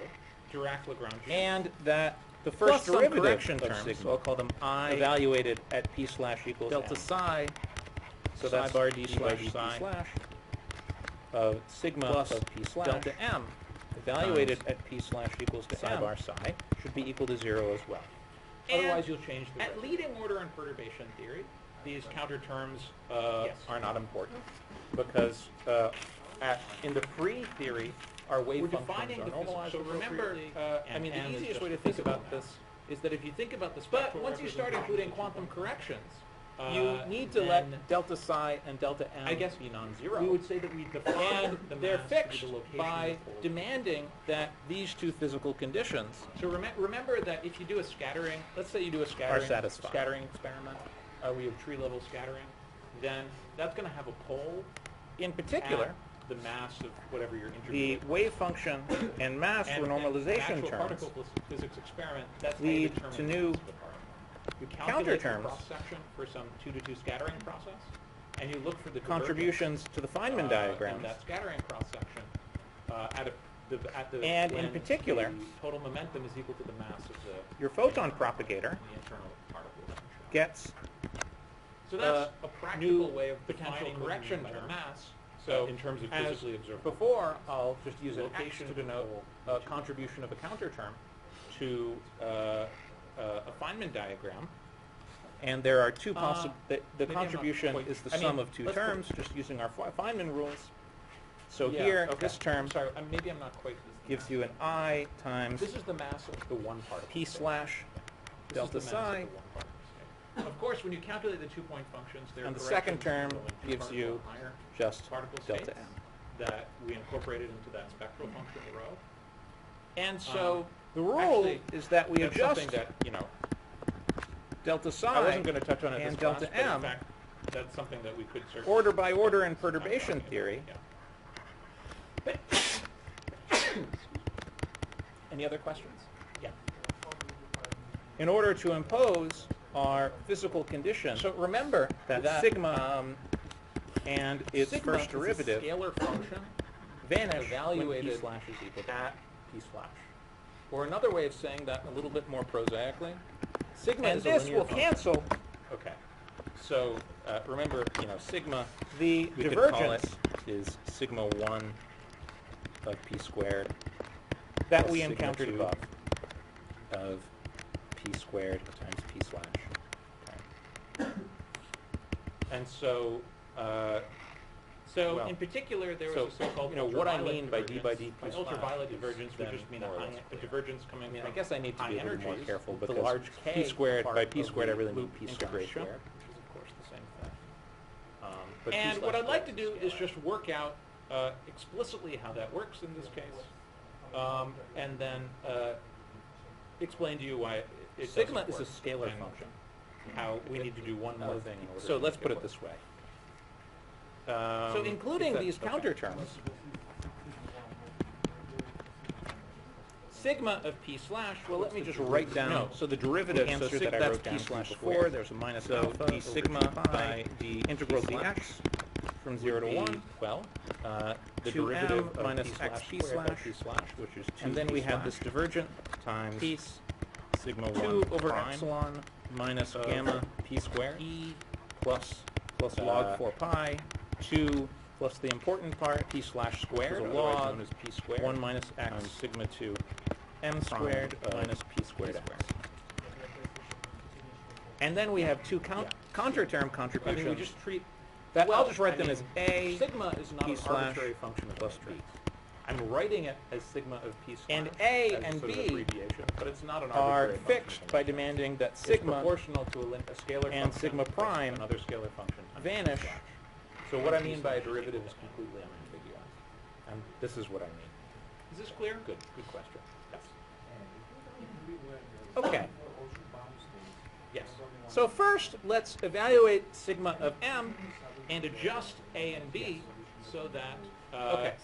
Dirac-Lagrangian. And that the Plus first some derivative correction of terms, sigma, so I'll call them I evaluated at P slash equals delta M. psi, So psi that's bar d d by slash dt psi slash of sigma plus of P slash delta m evaluated at P slash equals to psi M bar psi. should be equal to 0 as well. Otherwise, you'll change the At residue. leading order and perturbation theory, These counter terms Yes. are not important because in the free theory, our wave we're functions defining are the normalized so remember, appropriately, I mean, the and M is easiest just way to the think physical about mass. this is that if you think about the But spectral once you start representation including of quantum two corrections, You need to let then delta psi and delta M I guess be non-zero. we would say that we define and the they're mass fixed to be the location by of the pole. demanding that these two physical conditions So remember that if you do a scattering, let's say you do a satisfied. scattering experiment, where you have tree level scattering, then that's going to have a pole in particular, at the mass of whatever you're the interviewing. wave function and mass And renormalization actual terms particle physics experiment, that's lead how you to determine new the mass of the particle. You calculate the counterterms. cross-section for some 2-to-2 scattering process, and you look for the contributions to the Feynman divergence, diagrams. in that scattering cross-section at the And in when particular, the total momentum is equal to the mass of the Your photon propagator the internal particle potential. gets So that's a new practical way of potential defining correction by the term. mass. So in terms of as physically observable. before, I'll just use an X Location to denote a contribution of a counter term to a Feynman diagram. And there are two possible. The maybe I'm not contribution quite- is the I mean, sum of two let's put- terms, just using our Feynman rules. So Yeah, here, okay. this term Sorry, maybe I'm not quite. gives you an I times This is the mass of the one particle. P state. slash This delta is the mass psi. of the one particle state. Of course, when you calculate the 2-point functions, there are And the second term corrections going to gives particle you higher just particle delta states M. that we incorporated into that spectral function rho. And so the rule actually, is that we That's adjust something that, you know, delta psi I wasn't going to touch on it and this delta class, but M in fact, that's something that we could certainly order by order in perturbation Yeah. theory. Yeah. Any other questions? Yeah. In order to impose our physical condition, So remember that sigma and its sigma first is derivative a scalar function vanish when P evaluated slash is equal to at P slash. Or another way of saying that a little bit more prosaically, sigma and is a this linear will function. cancel Okay. So remember, sigma, the we could call divergence it is sigma 1 of P squared that plus we sigma encountered 2 above. of P squared times P slash. Okay. And so, So well, in particular, there was so, a so-called what I ultraviolet mean by d by divergence. d By P ultraviolet slash divergence, we then just mean a, more or high, less a clear. divergence coming I mean, from I guess I need to high be a little more energies. careful The because large K P squared part by P of squared, I the really mean loop P slash integration. squared, which is of course the same thing. But P And slash what I'd like to squared do is scalar. just work out explicitly how that works in this case, and then explain to you why it Sigma doesn't is a work scalar and function. how we need to do one more thing in order So to let's make put it it this way. So including these counter terms, sigma of P slash, well, let me just write down No, so the derivative, the so answer sig, that I that's wrote P down slash before. squared. There's a minus So alpha d over sigma 2 pi by d integral P slash dx from 0 to would be, 1. well, the 2m derivative of minus P slash x P squared by slash, P slash, which is 2 And then P we have slash this divergent times piece sigma 1 2 over prime epsilon minus of gamma P squared e plus plus log 4 pi 2 plus the important part P slash squared, is a otherwise log known as P squared, 1 minus x times sigma 2 m prime squared of minus P squared x. And then we have two Yeah. counter term I mean, contributions. we just treat that well, I'll just write I them mean, as a sigma is not P an slash arbitrary function of plus P. P. I'm writing it as sigma of P slash And A as and sort of B abbreviation, but it's not an are arbitrary function fixed of by any kind. demanding that It's sigma proportional to a scalar and function sigma plus prime another scalar function times P vanish. slash. So what I mean by a derivative is completely unambiguous, and this is what I mean. Is this clear? Good question. Yes. Okay. Yes. So first, let's evaluate sigma of m and adjust a and b so that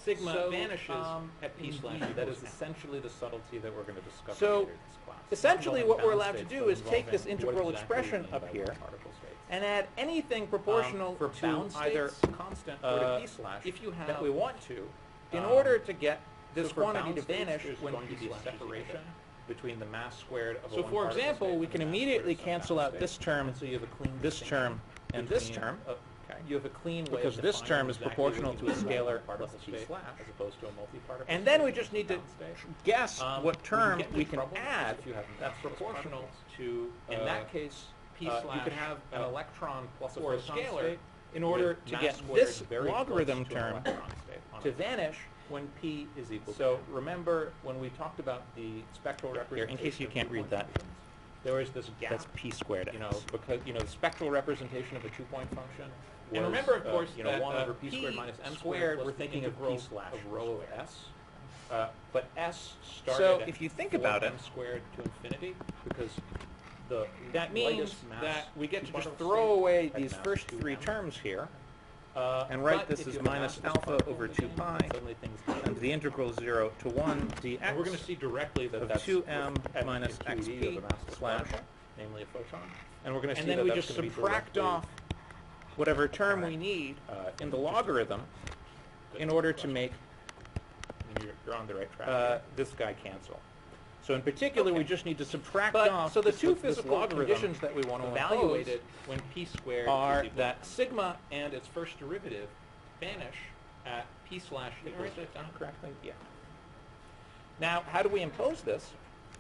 sigma so, vanishes at p slash indeed, that is equals m. essentially the subtlety that we're going to discover So, later in this class. essentially Not what we're involving allowed to bound do states, is but take this involving integral what exactly expression we mean up by here particle states. and add anything proportional for to bound either states, constant or to p slash, if you have that we want to. in order to get this so for quantity bound to states, vanish there's when going p to be a slash is equal to separation m. between the mass squared of a So one for particle example, state we and can the mass immediately squared of some cancel bound out state. this term, And so you have a clean this distinction term, and this between- term, You have a clean way because of this defining term is exactly proportional what to you a mean by scalar one particle plus P state slash. as opposed to a multi-particle and then we state just need to bound state. guess what When term you get we into can trouble, add if you have that's massless proportional particles, to, in that case, P you slash could have an electron plus a or a photon scalar state in order with to mass get squared this very close logarithm to an term electron state on to it. vanish when P is equal to So 2. remember when we talked about the spectral Here, representation. in case you of can't read two-point that. functions, there was this gap. That's P squared x. Because the spectral representation of a 2-point function. And Was, remember, of course, 1 that, over p P squared minus m squared, plus we're the thinking of integral P slash of rho of squared. s. But s started So at if you think about it, 4m squared to infinity because the that means lightest mass that we get to just particle throw state away had these mass first 2m. three terms here and But write this if as you have a minus massless alpha particle over in the 2 game, pi suddenly things get and the integral 0 to 1 dx And we're going to see directly that of that's 2m at minus the QED xp of a massless slash, particle, namely a photon. And we're going to see and then that we that's just going to be subtract directly, off whatever term we apparent, need in the just- logarithm Good in order to question. make I mean, you're on the right track. here. this guy cancel. So in particular, we Okay. just need to subtract But off so the this- two this physical logarithm conditions that we want to evaluated evaluate when p squared are is equal that to sigma and its first derivative vanish at P slash Did I equals write that down correctly? Yeah. Now, how do we impose this?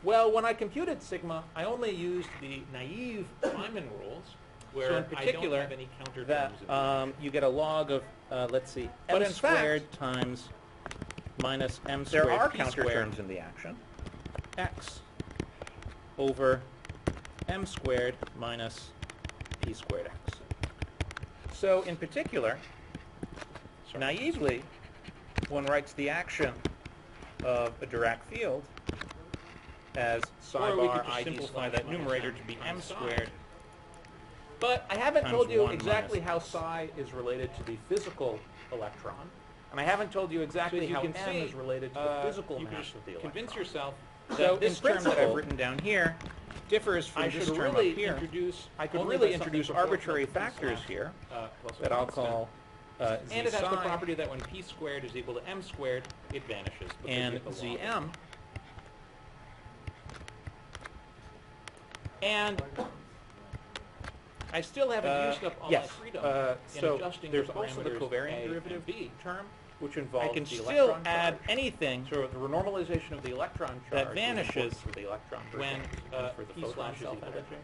Well, when I computed sigma, I only used the naive Feynman rules, where So in I don't particular, have any counter that terms in you get a log of, let's see, But m in squared fact, times minus m there squared are p counter squared terms in the action. x over m squared minus p squared x. So in particular, naively, one writes the action of a Dirac field as psi Or we bar could just ID simplify slash that minus numerator m to be times m psi. squared. But I haven't Times told you 1 exactly minus how x. psi is related to the physical electron, and I haven't told you exactly So as you how can m see, is related to the physical you can mass just of the convince electron. yourself So that this this term that I've principle written down here differs from I this should term really up here. introduce I could only really by something introduce proportional arbitrary to P factors slash, here plus a that I'll constant. call z And it has the psi property that when P squared is equal to M squared, it vanishes. because and you have the log of zm. And I still haven't used up all yes, my freedom in so adjusting there's the also parameters the covariant A and derivative B term, which I involves can the still electron add charge. anything So the renormalization of the electron charge that is vanishes important for the electron when and for the P photon slash is equal to self-energy. J.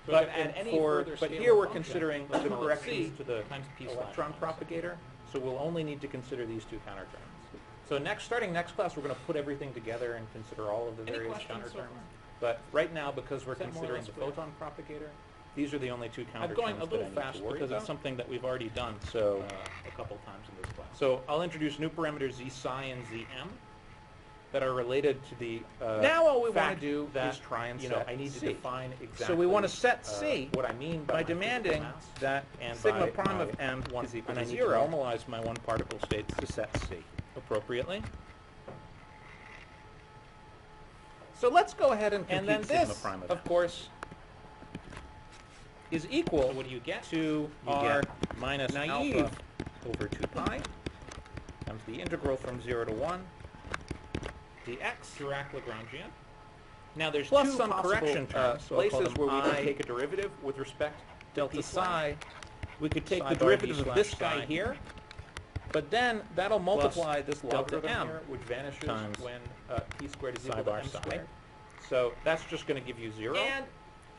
So But I can add any further but scalar here we're function, considering let's the call it corrections C, to the times P slash electron minus. propagator, so we'll only need to consider these two counterterms. So starting next class, we're going to put everything together and consider all of the Any various questions so counterterms. far? But right now, because we're Is that more or considering less the clear? photon propagator, these are the only two counterterms I'm going a that little I need fast to worry because about. it's something that we've already done. So, a couple times in this class. so I'll introduce new parameters z psi and zm that are related to the Now all we wanna fact do that, is try and you know, set I need to C. define exactly. So we want to set C what I mean by my physical demanding mass, that and sigma by prime my of m one, is equal and I to need 0 to normalize my one particle states to set C. appropriately. So let's go ahead and And compute then sigma this, prime of of m. course, is equal So what do you get? to you r get minus naive alpha over 2 pi times the integral from 0 to 1 dx Dirac Lagrangian. Now there's plus two some possible, correction terms, so I'll call places them where we I can take a derivative with respect to delta p psi. We could take psi the bar derivative d of this slash guy psi here, but then that'll multiply this delta logarithm m here, which vanishes times when p squared is psi equal to bar m psi. squared. So that's just going to give you 0. And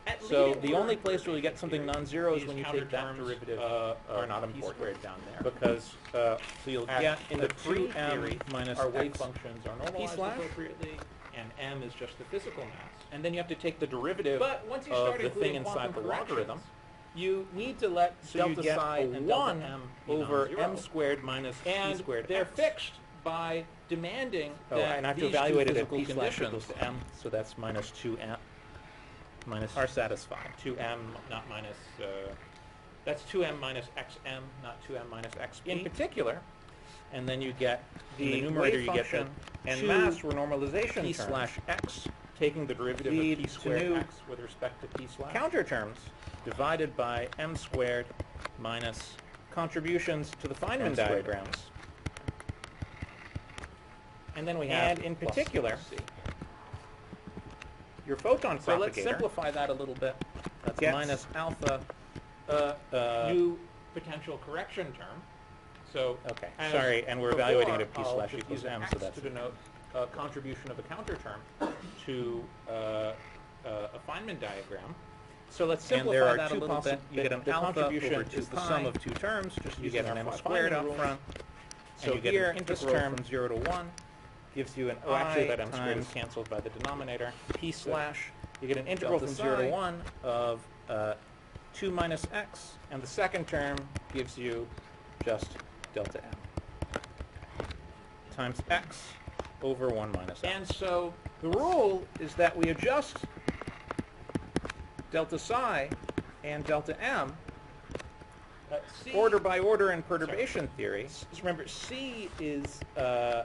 at So leading the only order place where you get something theory, non-zero is these when you take that counterterms, derivative are not p important squared down there. Because So you'll At get in the the free 2m theory, minus our wave x functions are p normalized slash, appropriately, and m is just the physical mass. and then you have to take the derivative But once you of start the thing including inside quantum the logarithm. corrections, You need to let So you delta get psi a and 1 delta m be over non-zero. m squared minus p and squared they're x. fixed by demanding Oh, that and I have to these two evaluate it at physical p slash conditions equals to m, so that's minus 2m minus are satisfied. 2m, not minus, that's 2m minus xm, not 2m minus xp. In particular, And then you get, in the the numerator, wave you get the function and two mass renormalization p terms slash x, taking the derivative lead of p to squared new x with respect to p slash. counter terms Divided by m squared minus contributions to the Feynman M squared. diagrams. And then we have And in plus particular, c. your photon So let's propagator simplify that a little bit. That's gets minus alpha. new potential correction term. So Okay, as sorry, and we're before, evaluating it at p I'll slash just equals use an m, so X that's to denote contribution of a counter term to a Feynman diagram. So let's And there simplify are that a two little bit. You get an the alpha contribution over 2 is the pi. sum of two terms, just You using get an our m Feynman squared up rules. front. So you get here, an this integral term from 0 to 1 gives you an Oh, actually, I that m squared is times canceled by the denominator. p slash You get an integral delta from 0 to psi 1 of 2 minus x, and the second term gives you just delta m times x over 1 minus x. And so The rule is that we adjust delta psi and delta m C, order by order in perturbation theory. Just remember, C is a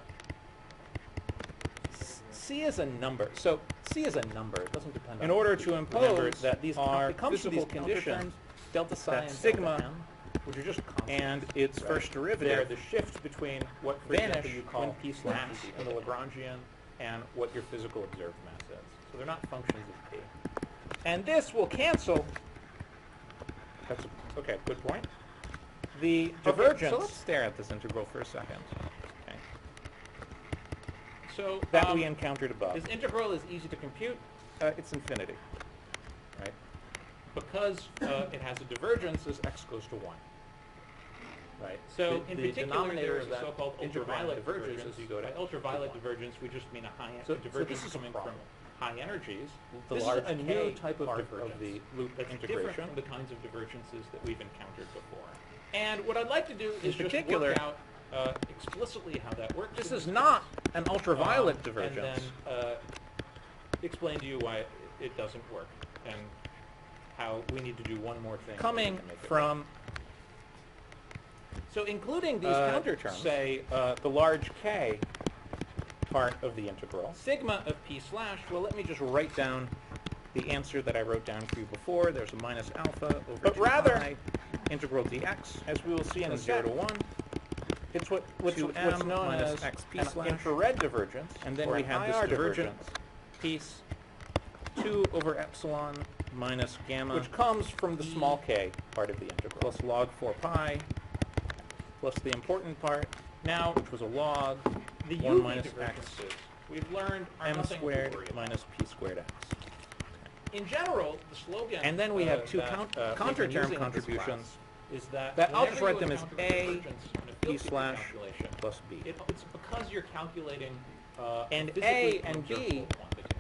number. So C is a number. It doesn't depend on In order P. to Remember impose that these our it comes from these physical conditions, conditions, delta psi that and sigma delta m, which are just constants. and its Right. first They're derivative the shift between what, for vanish example, you call when P slash mass is in equal the to Lagrangian and what your physical observed mass is. So they're not functions of P. And this will cancel. That's okay. Good point. the Okay, divergence... so let's stare at this integral for a second. Okay. So That we encountered above. this integral is easy to compute It's infinity, right? because it has a divergence as x goes to 1. Right. So The- in the particular, denominator there is of a that so-called integral ultraviolet diverges divergence. as you go to By x ultraviolet to 1. divergence, we just mean a high So divergence this is a coming problem. from high energies. The This large is a K new type of part divergence of the loop that's integration. different from the kinds of divergences that we've encountered before. And what I'd like to do is just particular, work out explicitly how that works. This in is this not case. an ultraviolet divergence. And then explain to you why it doesn't work and how we need to do one more thing. Coming to make it from, work. So including these counter counterterms, say, the large K part of the integral. sigma of p slash, Well, let me just write down the answer that I wrote down for you before. There's a minus alpha over But 2 rather- pi integral dx, as we will see in That's 0 to it. 1. it's what's 2m known minus as xp an slash, infrared divergence. And then or we an have IR this divergence divergence. piece 2 over epsilon minus gamma, which comes from the small k. part of the integral, plus log 4 pi, plus the important part, Now, which was a log, the 1 UV minus divergences x we've learned are m nothing to squared worry about. minus p squared x. In general, the slogan And then we have two that count- we've been counter-term using in this contributions class is that that I'll whenever just write you them as encounter A, divergence in a p field theory slash calculation, plus b. it's because you're calculating And physically A and observable B quantity.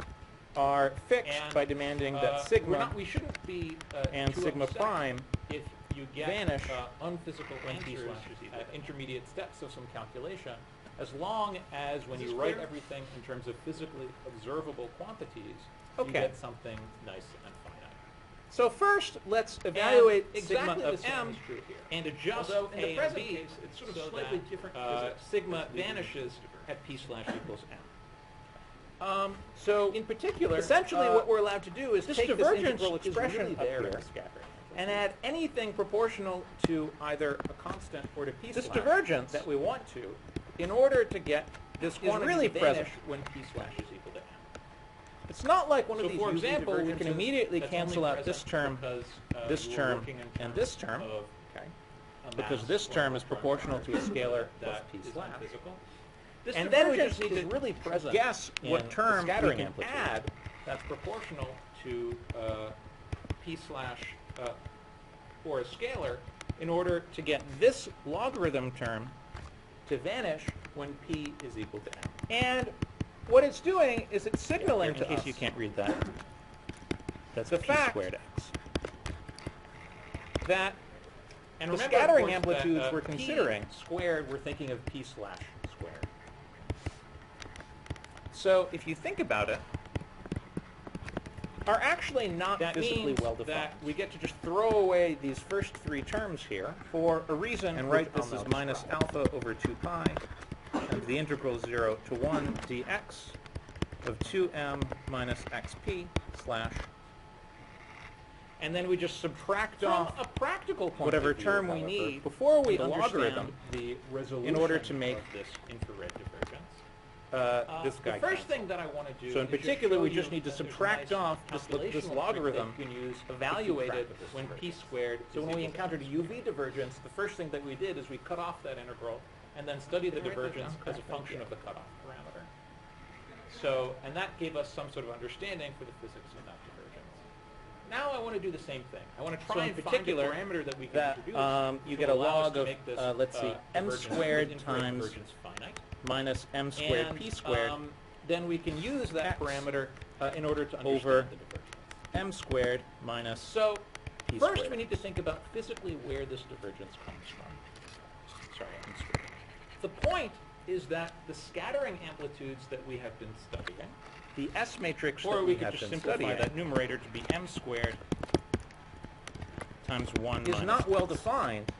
Are fixed And, by demanding that we're sigma not, we shouldn't be and too sigma upset prime if you get vanish unphysical when p answers slash is equal at to intermediate steps of some calculation, as long as when Is you this write clear? everything in terms of physically observable quantities, you Okay. get something nice and finite. So first, let's evaluate And sigma exactly of the same m is true here. And adjust Although in the A and present B case, it's sort of so slightly that, different physics sigma that's leading vanishes to this at p slash equals m. So In particular, essentially what we're allowed to do is this take this divergence integral is expression really up there here in the scattering. and add anything proportional to either a constant or to p this slash divergence that we want to in order to get this is quantity really to vanish vanish. when p slash is equal to m. It's not like one So of these for UV example, we divergences can immediately that's cancel only out this present term, because, this you were term, working in and terms this term, of- okay. a Because mass this or term is electron proportional to a charge scalar plus that p is slash. unphysical. This And then we divergence just need is to really present guess what in term the we scattering can amplitude add that's proportional to p slash or a scalar in order to get this logarithm term to vanish when p is equal to m. And what it's doing is it's signaling in to case us you can't read that. That's the p fact squared x. that and The remember, scattering of course, amplitudes that, we're p considering- squared, we're thinking of p slash squared. So if you think about it, are actually not That physically means well defined. that we get to just throw away these first three terms here for a reason. And which write this I'll as now minus describe. alpha over 2 pi and the integral 0 to 1 dx of 2m minus xp slash, And then we just subtract From off a practical point whatever of view, term we however, need before we to logarithm understand the resolution in order to make of this infrared divergence. this guy The first cancel. thing that I want to do So in is just particular, show we you just need to that there's a subtract nice off this calculational logarithm trick that you can use to keep evaluated track of this when p divergence. squared So is when we equal to encountered m UV squared. divergence, The first thing that we did is we cut off that integral and then studied the Did I write that divergence down as a correctly? function Yeah. of the cutoff parameter. So, and that gave us some sort of understanding for the physics of that divergence. Now I want to do the same thing. I want to So try in and particular, find a parameter that we can that introduce. you which get will a allow us log to of, make this, let's see, m divergence, squared infrared times divergence finite. minus m squared And, p squared then we can use that X parameter in order to understand over the divergence. m squared minus So p first squared. we need to think about physically where this divergence comes from. Sorry, I'm squared. The point is that the scattering amplitudes that we have been studying, the S matrix or that we we could have just been simplify studying that numerator to be m squared times 1 is minus not well x. defined.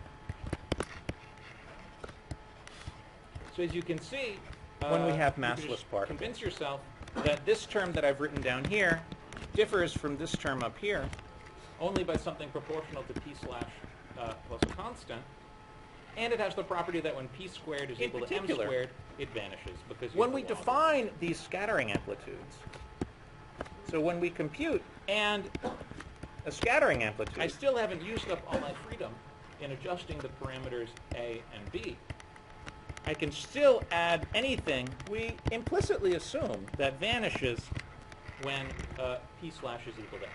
So as you can see, When we have you can massless just particles. convince yourself that this term that I've written down here differs from this term up here. only by something proportional to p slash plus a constant, and it has the property that when p squared is In equal to m particular, squared, it vanishes because you When have we the log. define these scattering amplitudes, so when we compute And a scattering amplitude, I still haven't used up all my freedom in adjusting the parameters a and b, I can still add anything. We implicitly assume that vanishes when p slash is equal to m.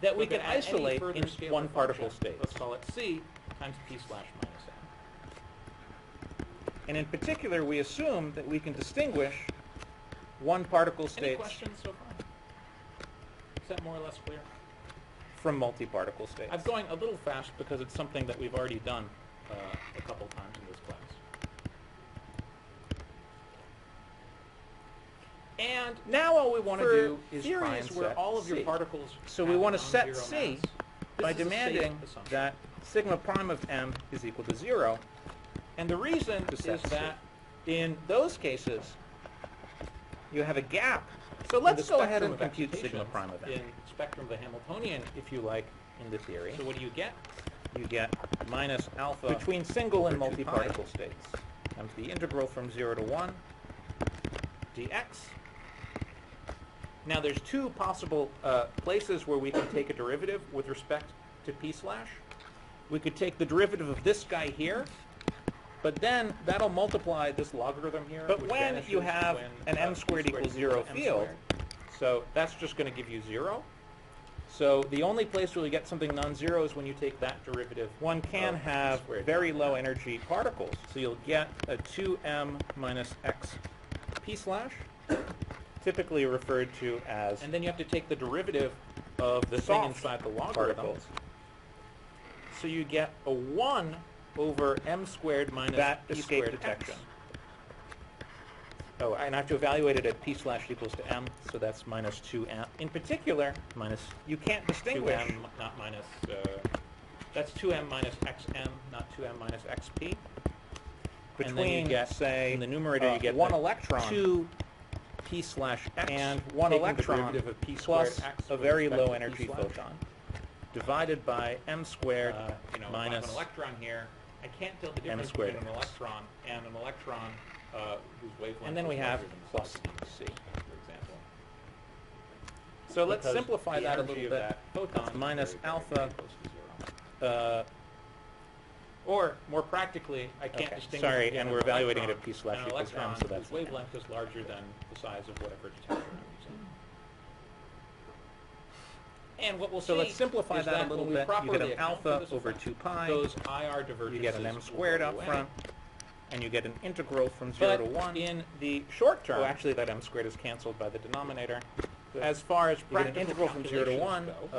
that we So can to add any isolate further in scalar one particle function, state. Let's call it c times p slash minus m. And in particular, we assume that we can distinguish one particle Any states questions so far? Is that more or less clear? from multi-particle states. I'm going a little fast because it's something that we've already done a couple times in this class. And Now all we want to for do is try theories and where set all of your C. particles So have we a want to set non-zero C mass, by this is a safe demanding assumption. that sigma prime of m is equal to 0. And the reason to is set C. that In those cases, you have a gap. So in let's the go ahead spectrum and of compute sigma excitations, prime of m. in spectrum of the Hamiltonian, If you like, in the theory, so what do you get? you get minus alpha between single and multi-particle states times the integral from 0 to 1 dx. Now there's two possible places where we can take a derivative with respect to p slash. We could take the derivative of this guy here, but then that'll multiply this logarithm here. But which when you vanishes have when, an m p squared squared equals is equal 0 to m field, squared. so that's just going to give you 0. So the only place where you get something non-zero is when you take that derivative. One can of p have squared very down low there. energy particles. So you'll get a 2m minus x p slash, typically referred to as And then you have to take the derivative of the thing soft inside the logarithm. particles. So you get a 1 over m squared minus That p escape squared detection. x. Oh, and I have to evaluate it at p slash equals to m, so that's minus 2m. In particular, you can't distinguish 2m, not minus, that's 2m minus xm, not 2m minus xp. And then you between, get, say, in the numerator, you get one the electron 2 p slash x and one taking electron the derivative of p squared plus x a with very respect low to p energy slash. photon divided by m squared If I have minus an electron here, I can't tell the m difference squared between an x. electron and an electron whose wavelength And then we is have larger than the plus size of c. for example. So let's Because simplify the that a energy little of bit. that photon is Minus very, very, alpha, very close to zero. Or, more practically, I can't Okay, distinguish sorry, between and an we're evaluating it electron at p slash and an equals m, electron so that's whose wavelength is larger than the size of whatever detector I'm using. And what we'll So see let's simplify is that a that little when we bit. You get properly an account for alpha this over effect, 2 pi. those IR divergences You get an m will squared go up away. front, and you get an integral from 0 But to 1. in the short term, Oh, actually, that m squared is canceled by the denominator. as far as You get an practical integral from 0 to 1 calculations go,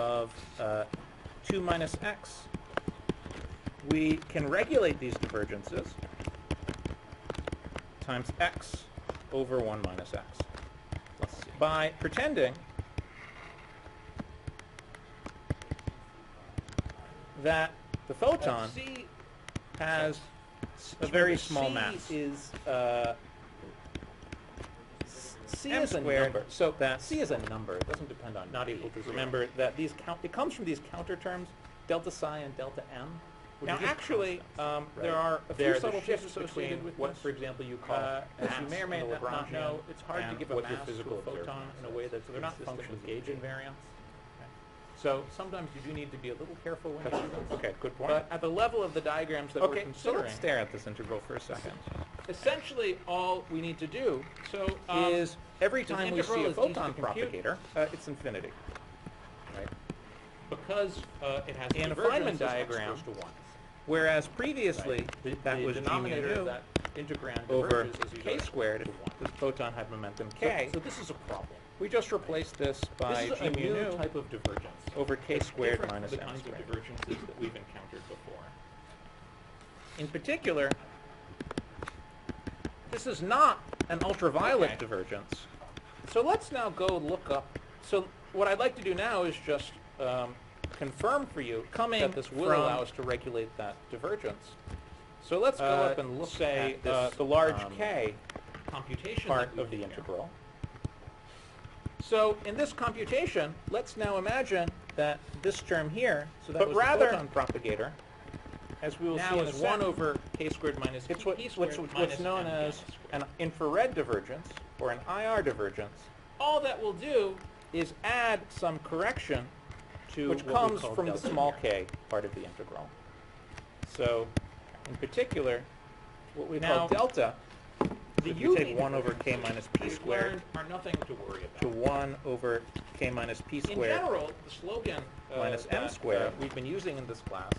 of 2 minus x. We can regulate these divergences times x over 1 minus x let's see. by pretending that the photon C has a remember, very small C mass. is C M is a squared, number. So that C is a number. It doesn't depend on not P. equal to 0. Remember that these it comes from these counter terms, delta psi and delta m. Which Now, are just actually, constants, there right? are a few There are the subtleties shifts associated between with what, this. for example, you call As you mass may or may in the not Lagrangian, know, it's hard to and give a what your mass physical to a photon observance in a is. way that's So they're not consistent functions with gauge gauge invariants. So sometimes you do need to be a little careful when you do this. Okay, good point. But at the level of the diagrams that we're Okay, so considering, let's stare at this integral for a second. essentially all we need to do Is every this time we see integral a is easy to photon compute. propagator, it's infinity. Right? because it has In a divergence Feynman as x diagram, goes to 1. Whereas previously, that the was g mu denominator nu of that integrand over diverges as you k go squared, to 1. the photon had momentum k. So this is a problem. We just replaced this by This is g a mu new nu type of divergence. over k It's squared different minus from the m kinds squared. of divergences that we've encountered before. In particular, this is not an ultraviolet Okay. divergence. So let's now go look up. So what I'd like to do now is just confirm for you that this will from- allow us to regulate that divergence. So let's go up and look say at this the large K computation part that of the we did here. integral. So in this computation, let's now imagine That this term here, so that but was rather, the photon propagator, as we will now see in a is 1 second, over k squared minus it's p squared what's minus known m as gamma an squared. infrared divergence or an IR divergence, All that will do is add some correction to which what we comes call from the delta small here. k part of the integral. so, in particular, what we Now, call delta, The if you take unique 1 over k minus p we've squared learned are nothing to worry about. to 1 over k minus p In squared general, the slogan minus m that, squared, we've been using in this class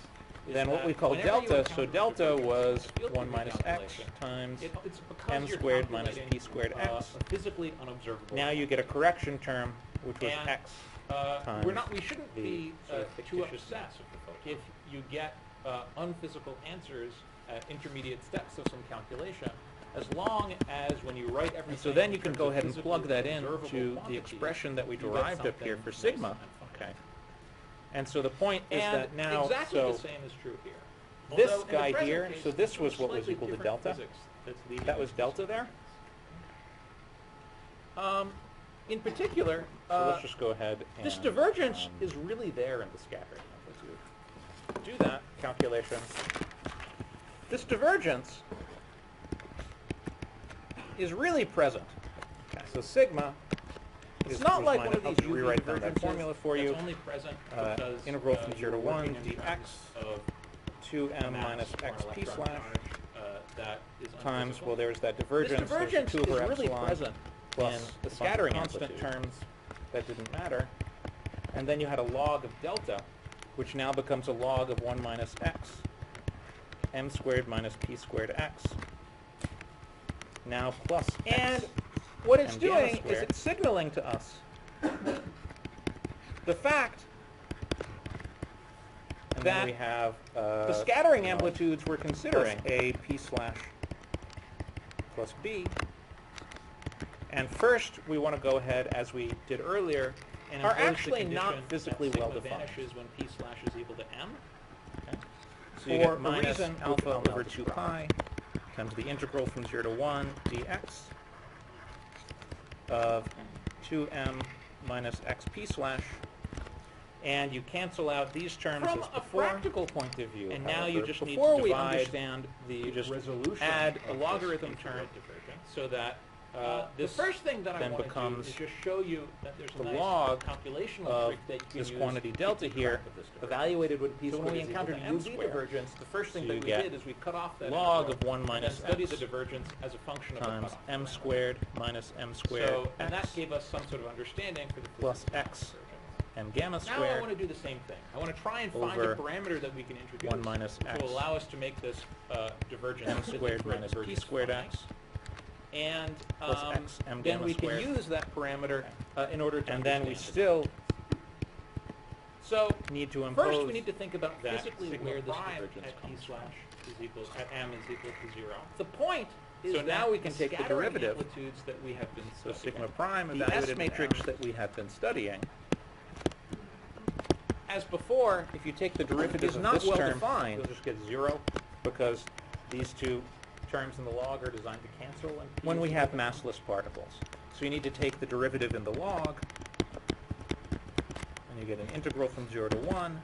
is then what that we call whenever you delta, so encounter delta divergence was in a field 1 theory minus x calculation, times it's because m you're squared minus calculating, p squared x. a physically unobservable. Now you get a correction term, which was And, x we're times not. We shouldn't the be sort of too fictitiousness upset of the photon. if you get unphysical answers at intermediate steps of some calculation, as long as when you write everything. And so then you in can terms go of ahead and physically plug that in observable to the quantities, expression that we you get derived up here something for nice sigma. and funky. Okay. And so the point is And that now, exactly so the same is true here. this Although in the guy present here, case, so this it's was what was slightly equal to different delta. physics that's leading That us was to delta this there. In particular, So let's just go ahead and this divergence is really there in the scattering amplitude. do that calculation. This divergence is really present. Okay. So sigma It's is not was like minus- one of I'll these just UV rewrite down that divergences formula for you. that's only present because Integral from 0 to you're 1 working in dx terms of 2m mass minus or an xp electron slash charge, that is times, unphysical. well, there's that This divergence. divergence there's 2 is over really epsilon present plus in the the bunch of scattering constant amplitude terms that didn't matter. And then you had a log of delta, which now becomes a log of 1 minus x, m squared minus p squared x, now plus x. And what it's and gamma doing is squared. it's signaling to us the fact And that then we have the scattering you know, amplitudes we're plus considering a p slash plus b. and first we want to go ahead, as we did earlier, And are impose the actually not condition physically that well sigma defined. vanishes when p slash is equal to m. Okay. So you For get a minus reason alpha I'll over 2 pi times the integral from 0 to 1 dx of 2m minus xp slash, and you cancel out these terms From as a before. practical point of view, And now you however, just need before to we divide understand the you just resolution, Add a of logarithm this term infrared divergence, so that the this first thing that I then want to do becomes is just show you that there's the a nice log calculational of trick that you can this use quantity to delta keep here track of this divergence. evaluated with p So when squared we is equal encountered to m UV squared divergence, the first thing So that you we get did is we cut off that log integral of 1 and minus then study x the divergence as a function of times the cutoff m parameter. squared minus m squared So, and x that gave us some sort of understanding for the plus physics of x divergence. and gamma Now I squared want to do the same thing. I want to try and find a over parameter that we can introduce 1 minus which x will allow us to make this divergence m squared infrared minus p divergence squared finite. x And plus x m then gamma we can squared. use that parameter in order to And then we understand still it. So need to impose first we need to think about that physically sigma where this prime divergence at comes p from. slash is equal at m is equal to 0. The point is So that now we can take the scattering derivative. amplitudes that we have been so studying, sigma prime the evaluated S in matrix M. that we have been studying, as before, If you take the derivative is of not this well term, defined. you'll just get 0 because these two terms in the log are designed to cancel and p when is we equal have to massless particles. So you need to take the derivative in the log, and you get an integral from 0 to 1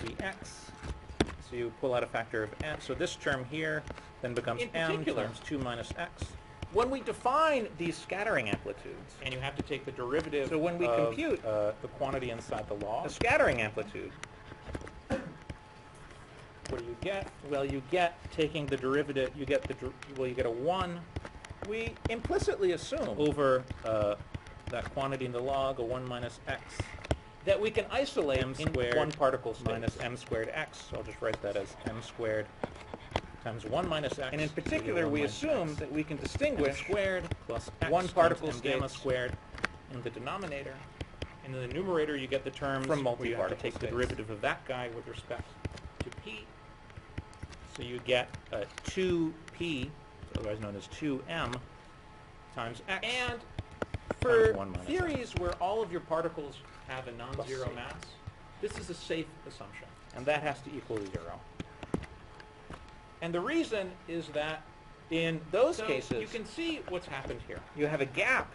dx. So you pull out a factor of n. So this term here then becomes In m particular, times 2 minus x. when we define these scattering amplitudes, And you have to take the derivative so when we of, compute the quantity inside the log, a scattering amplitude, what do you get? well, you get, taking the derivative, you get the, well, you get a 1. We implicitly assume Over that quantity in the log, a 1 minus x that we can isolate m in squared one particle space. minus m squared x. So I'll just write that as m squared times 1 minus x. And in So you get particular, 1 we minus assume x. that we can m distinguish squared plus x one times particle m gamma states squared in the denominator. And in the numerator, you get the terms From where you have to multi-particle take the states. derivative of that guy with respect to p. So you get 2p, otherwise known as 2m, times x. And for 1 minus theories where all of your particles have a non-zero C. mass, this is a safe assumption. And that has to equal 0. And the reason is that in those So cases, you can see what's happened here. you have a gap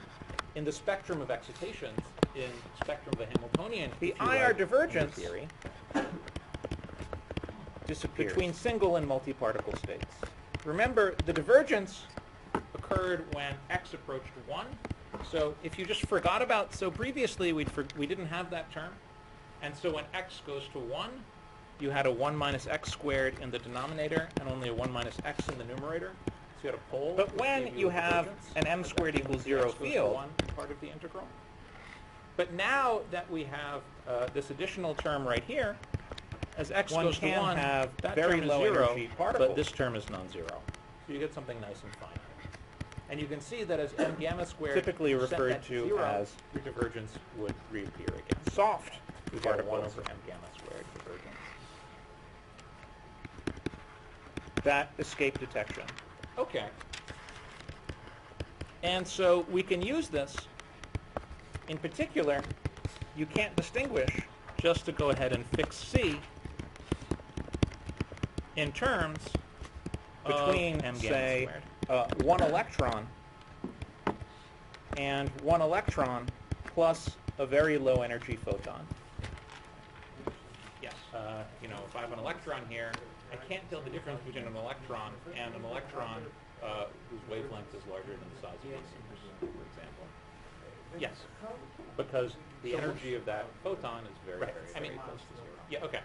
in the spectrum of excitations, in spectrum of the Hamiltonian, The if you IR like, divergence theory, disappears. between single and multi-particle states. Remember, the divergence occurred when x approached 1. So if you just forgot about, so previously we didn't have that term. And so when x goes to 1, you had a 1 minus x squared in the denominator and only a 1 minus x in the numerator. So you had a pole. But that when gave you a have divergence, an m that squared means equals the 0 x goes to field, 1 part of the integral. but now that we have this additional term right here, As x one goes to can 1, have that very term is low 0, energy particles. but this term is non-zero. So you get something nice and finite. And you can see that as m gamma squared Typically set referred at to 0, as your divergence would reappear again. soft You get a 1 particles. over m gamma squared divergence. That escape detection. Okay. And so we can use this. In particular, you can't distinguish, just to go ahead and fix C, in terms between, m gamma say, squared. 1 electron and 1 electron plus a very low energy photon. Yes. If I have an electron here, I can't tell the difference between an electron and an electron whose wavelength is larger than the size of this, for example. Yes. Because the energy of that photon is very, Right. very close to 0. Yeah, okay.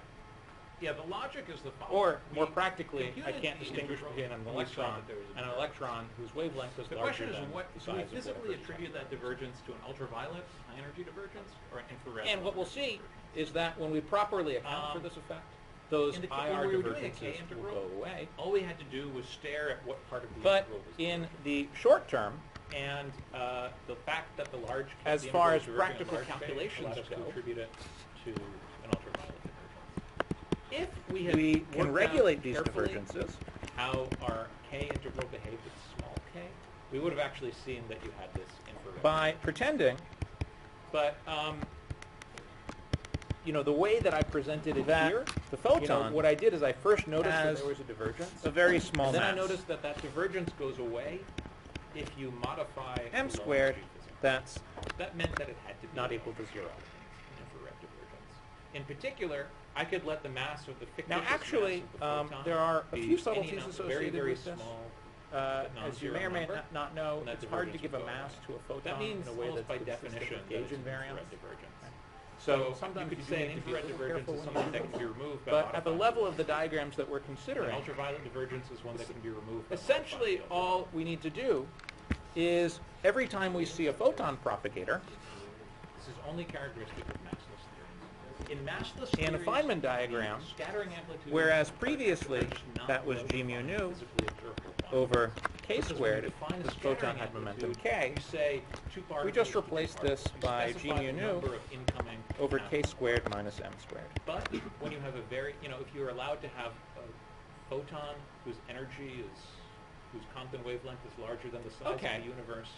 Yeah, the logic is the following. Or, more practically, I computed can't the distinguish integral between an when we electron saw that there was a and an electron whose wavelength is The larger question is, than what the do we size of physically whatever is attribute that divergence to an ultraviolet high energy divergence or an infrared? And what we'll see is that when we properly account for this effect, those when IR we were doing a K divergences will integral, go away. all we had to do was stare at what part of the But integral was in the short term, and the fact that the large K, As the far integral as is diverging in practical large K calculations allowed us to go, attribute it to an ultraviolet divergence. If we had we can worked regulate out these carefully divergences. how our K integral behaved with small k, we would have actually seen that you had this infrared. By pretending But the way that I presented it That here, the photon, what I did is I first noticed that has there was a divergence, a a very small then mass. I noticed that that divergence goes away if you modify m the low squared, energy physics. that's That meant that it had to be not low equal to 0. infrared divergence. In particular, I could let the mass of the fictitious Now, actually, mass of the photon there are a be few any subtleties amount, associated very, very with this. small. As you non-zero may or may number, not know, and that it's hard to divergence give a would go mass away. to a photon That means in a way almost that's by consistent definition with that gauge it's an invariance. infrared divergence. So sometimes you you could could say an need to be a infrared little divergence careful is when something you that can be removed by But at the modifying level it. of the diagrams that we're An considering, ultraviolet divergence is one that can be removed by essentially modifying it. all we need to do is every time we see a photon propagator This is only characteristic of massless theories. In massless in a theories, Feynman diagram, the scattering amplitude whereas are previously just not that was below g mu defined nu physically observable quantity. over k Because when squared, you define a this photon scattering had momentum amplitude, k, you say two particles we just to two replaced particles. this You by specify g mu the nu number of incoming over k atoms. squared minus m squared. But when you have a very, if you're allowed to have a photon whose energy is, whose Compton wavelength is larger than the size Okay. of the universe,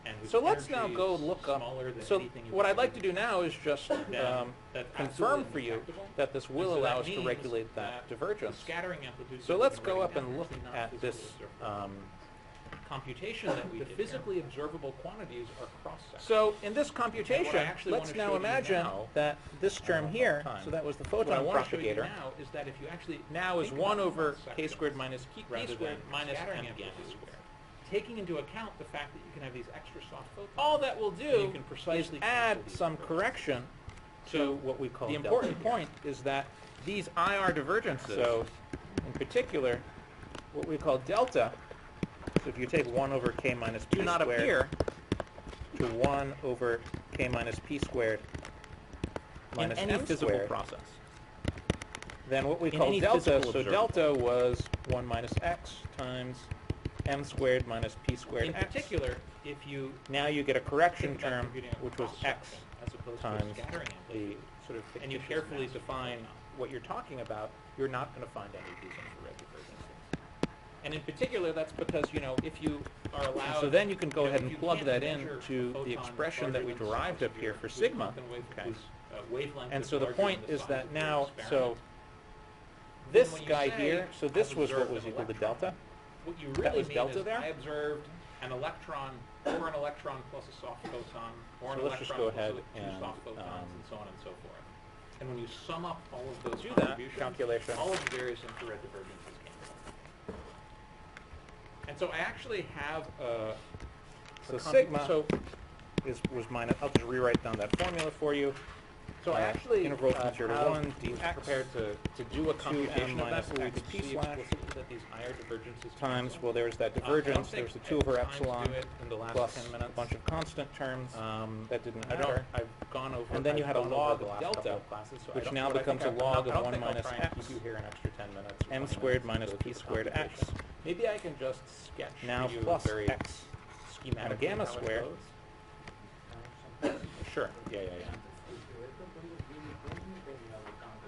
and whose So let's now energy go is look up. smaller than So anything you what can I'd like to do, do now is just then that's confirm absolutely for you undetectable. that this will And so allow that us to means regulate that the divergence. scattering amplitude. So that let's we've go been up writing and down look is not at this. physically observable. Computation that we The did physically observable quantities are cross-sectional. So in this computation, actually let's wanna now show you imagine now, that this term here, time. so that was the What I photon want to show you propagator, now is that if you actually now is think 1 about over cross k sections squared minus p rather squared than minus scattering m amplitude gamma squared. taking into account the fact that you can have these extra soft photons. All that will and do you can is precisely add cancel these some divergences. correction So to what we call the delta important here. point is that these IR divergences, so in particular, what we call delta, so if you take 1 over k minus p do not squared appear to 1 over k minus p squared in minus any m physical squared, process. then what we in call any delta, physical so observable. delta was 1 minus x times m squared minus p squared In x. particular, if you Now you get a correction think about term, computing a which was x cross-section as opposed times to a scattering the amplitude, sort of and you fictitious carefully mass of the define photon. What you're talking about, you're not going to find any of these infrared divergences. and in particular, that's because if you are allowed. So then you can go ahead if and you plug can't that measure into a the photon expression that larger we than the derived size up of here your- for whose sigma. Compton Okay. whose, wavelength And is so the larger point than the is size that of your now, experiment, so then this when you guy say, here, so this "I've was what observed was an equal to electron," delta. what you That really was mean delta is there? I observed an electron or an electron plus a soft photon or an So let's just electron go plus ahead two and, soft photons and so on and so forth. And when you sum up all of those Do that contributions, calculation. all of the various infrared divergences came out. And so I actually have So sigma was minus, I'll just rewrite down that formula for you. So I actually integral from 0 to have 1 was dx prepared to do a computation of that, minus where we x could p see slash explicitly that these higher divergences times, cancel. well, there's that I don't divergence, think there's the 2 over times epsilon, do it in the last plus 10 a minutes. bunch of constant terms that didn't I matter. don't. I've gone over. And then you I've had a gone over log the of last delta, couple of classes, so I which don't- now what I becomes think a log I of don't 1 think I'll minus try and x keep you here an extra 10 minutes. or m 20 squared minutes to minus go p through the squared x. computation. Maybe I can just sketch Now for you plus very x schematically and gamma how it squared. goes. Sure, yeah.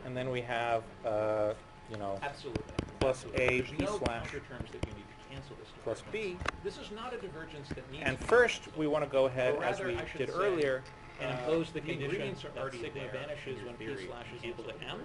And then we have, Absolutely. plus Absolutely. a There's p no slash counter terms that you need to cancel this plus divergence. b. This is not a divergence that needs And to be first, canceled. we want to go ahead, Or as rather, we I should did say, earlier, and impose the condition ingredients are that already sigma there vanishes in when p theory slash to is equal to cancel m.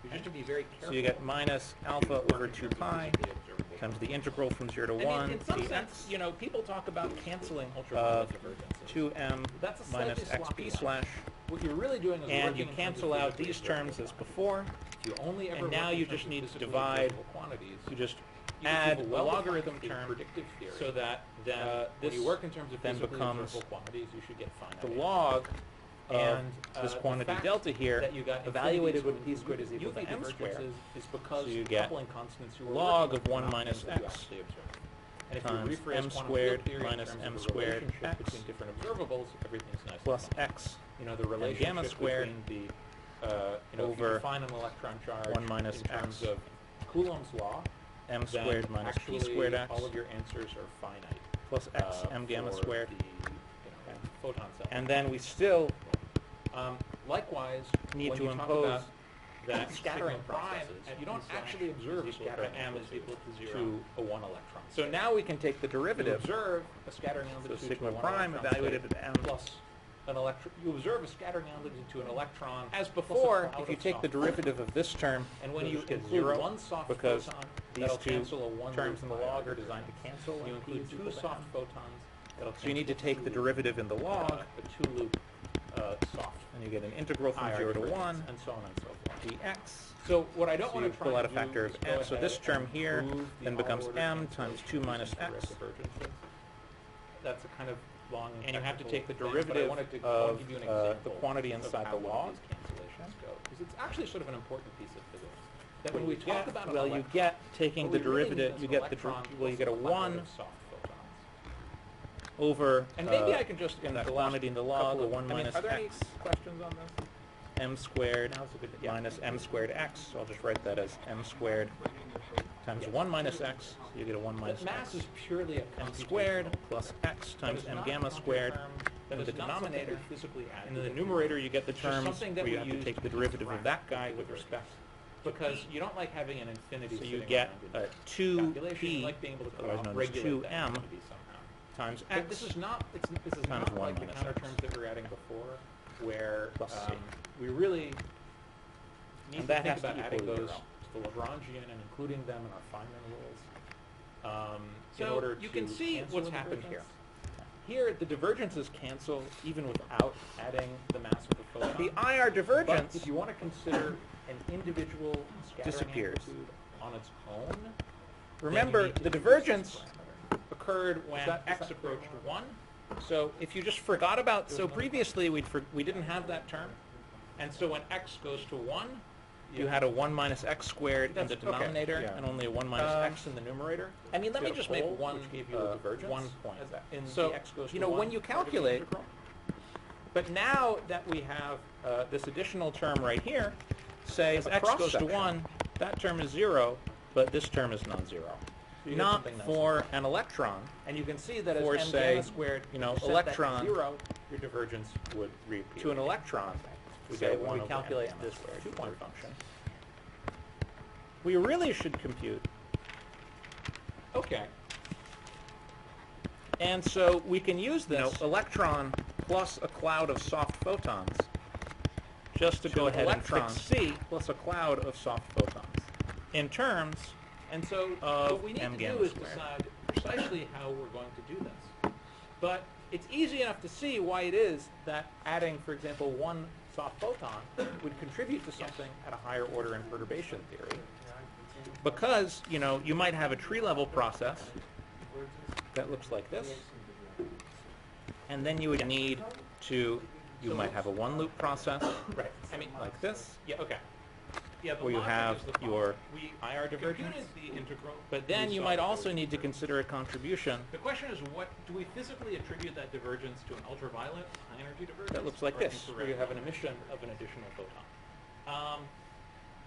You just have to be very careful. so you get minus alpha over 2 pi Physically observable. times the integral from 0 to I 1 mean, in some dx, sense, people talk about canceling of ultraviolet divergences. 2m That's a slightly minus sloppy xp one. slash, What you're really doing is and working you in terms cancel of out physically these terms observable as before. If you only ever and now work in you terms just of need to physically divide, observable quantities, you just you add keep a well-defined logarithm theory, term predictive theory, so that then when this you work in terms of then physically becomes observable quantities, you should get finite. the answers. log And of this the quantity fact delta here that you got evaluated infinities when p squared is equal UV to m squared. divergences is because So you get coupling constants you were log working of with 1 were not minus things that you x actually observed. And if times you rephrase m quantum squared field theory in minus terms m of the squared relationship x between different observables, everything's nice. plus and x simple. The relationship gamma squared between the if you over define an electron charge 1 minus in terms x of Coulomb's law, m then squared minus p actually squared x all of your answers are finite. plus x m gamma for squared. the photon cell. And then we still Likewise, need when to you talk impose about that scattering sigma prime processes, at you don't p slash actually observe a is equal to scattering m is amplitude equal to 0. to a 1 electron. so now we can take the you derivative. observe a scattering So amplitude sigma to a 1 prime electron evaluated state at m plus an electron. You observe a scattering amplitude to an electron as plus a before. cloud If you of take soft the photons. derivative of this term, And when you'll you just get include 0 one soft because photon, these that'll two cancel a 1 terms in the loop log by are designed to cancel. You when p include is two equal to soft m. photons. That'll So you need to cancel take the derivative in the log, a 2 loop soft and you get an integral from IR 0 to divergence, 1 and so on and so forth. dx. So what I don't So want you to try pull out and a factor do of is go m. So ahead this term and here prove the then becomes all-order m times cancellation 2 minus of direct x. divergences. That's a kind of long And you have to technical take the thing, but I derivative wanted to of give you an the example quantity of inside how the one of log. these cancellations go. Because it's actually sort of an important piece of physics. That What when we you talk get- about an well, you electron, get taking what the we really need derivative. is You an get the electron well, you plus get a cloud 1 of soft photons. over And maybe I can just, in the the last quantity in the log, couple a of- 1 minus are there any x questions on this? m squared Now's a good yeah. minus m squared x. So I'll just write that as m squared times 1 minus x. So you get a 1 minus But mass x. is purely a m squared computational plus x That times is m not gamma a squared term that in is the not something denominator. we physically add And to in the the numerator, you get the It's just terms something that where you we have to use take to the derivative of subtract that guy with delivery. respect. because you don't like having an infinity. So you sitting get around in calculation. You 2p, like being able to otherwise known as regulate that 2m, quantity somehow. times But x. this is not. This is times not 1 like the minus counter x. terms that we were adding before, where Plus c. we really need And to that think has to about equal adding those 0. to the Lagrangian and including them in our Feynman rules. In So order you to can see cancel what's the happened here. divergence. Here, the divergences cancel even without adding the mass of the photon. The IR But divergence if you want to consider an individual scattering disappears. amplitude on its own, Remember, then you need to the use this divergence parameter. occurred when Is that x approached 1. So if you just forgot about, so previously we didn't have that term, And so when x goes to 1, you had a 1 minus x squared in That's- the okay, denominator yeah. and only a 1 minus Um, x in the numerator. I mean, let me You had a just make hole one, which gave you a divergence 1 point. in So, the x goes you to know, 1 when you part of the calculate, integral. But now that we have this additional term right here, say As if a x goes to cross-section. 1, that term is 0, but this term is non-zero. you get Not something that's for an electron. and you can see that as for, m say, gamma squared, you know, if set that to electron 0, your divergence would reappear. To an electron, we So get when 1 we over calculate m gamma this squared two-point convergence. function. We really should compute. Okay. And so we can use this electron plus a cloud of soft photons just to go an ahead and electron. fix C plus a cloud of soft photons in terms And so of what we need m to gamma do is squared. decide precisely how we're going to do this. But it's easy enough to see why it is that adding, for example, one soft photon would contribute to something at a higher order in perturbation theory. Because, you know, you might have a tree level process that looks like this, and then you would need to you might have a one-loop process, Right. I mean, like this, yeah, okay. Yeah, the where you logic have is the your following. IR We divergence. computed the integral. But then we you saw might that there also was need to divergence. consider a contribution The question is, what do we physically attribute that divergence to an ultraviolet high energy divergence? that looks like or this, where infrared? you have an emission of an additional photon.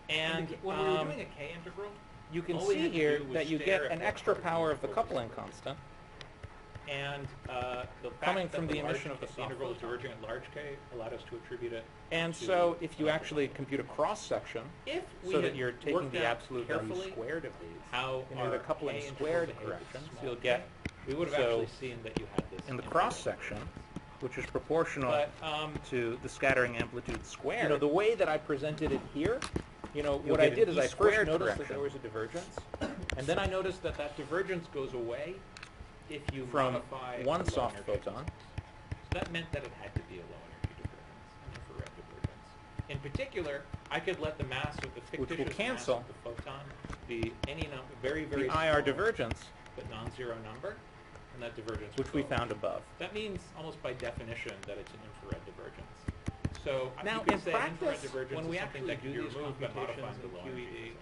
And when we were doing a K integral, you can all we see had to here do was that you stare get at an what extra part of the power of the integral was coupling divergent. constant. And the fact Coming that from the large emission of the soft integral is photon. diverging at large K allowed us to attribute it. And to so if you an actually ultraviolet. compute a cross-section, If we so had that you're taking worked the out absolute value carefully squared of these, how and do the our coupling K integral squared behaved with corrections, small you'll k, get, we would have so actually seen that you had this in the integral. cross-section, which is proportional But to the scattering amplitude squared. you know, the way that I presented it here, you know, You'll what I get did an is I E first squared noticed that correction. there was a divergence, and then I noticed that that divergence goes away if you from modify one the low soft energy photon. So that meant that it had to be a low energy divergence, an infrared divergence. In particular, I could let the mass of the will fictitious mass cancel of the photon be any number, very, very The small, IR divergence, but non-zero number, and that divergence which would we go found away. above. That means almost by definition that it's an infrared divergence. So Now, you could in say infrared practice, divergence when is we something actually that can do be these removed by computations modifying the in low QED, energy.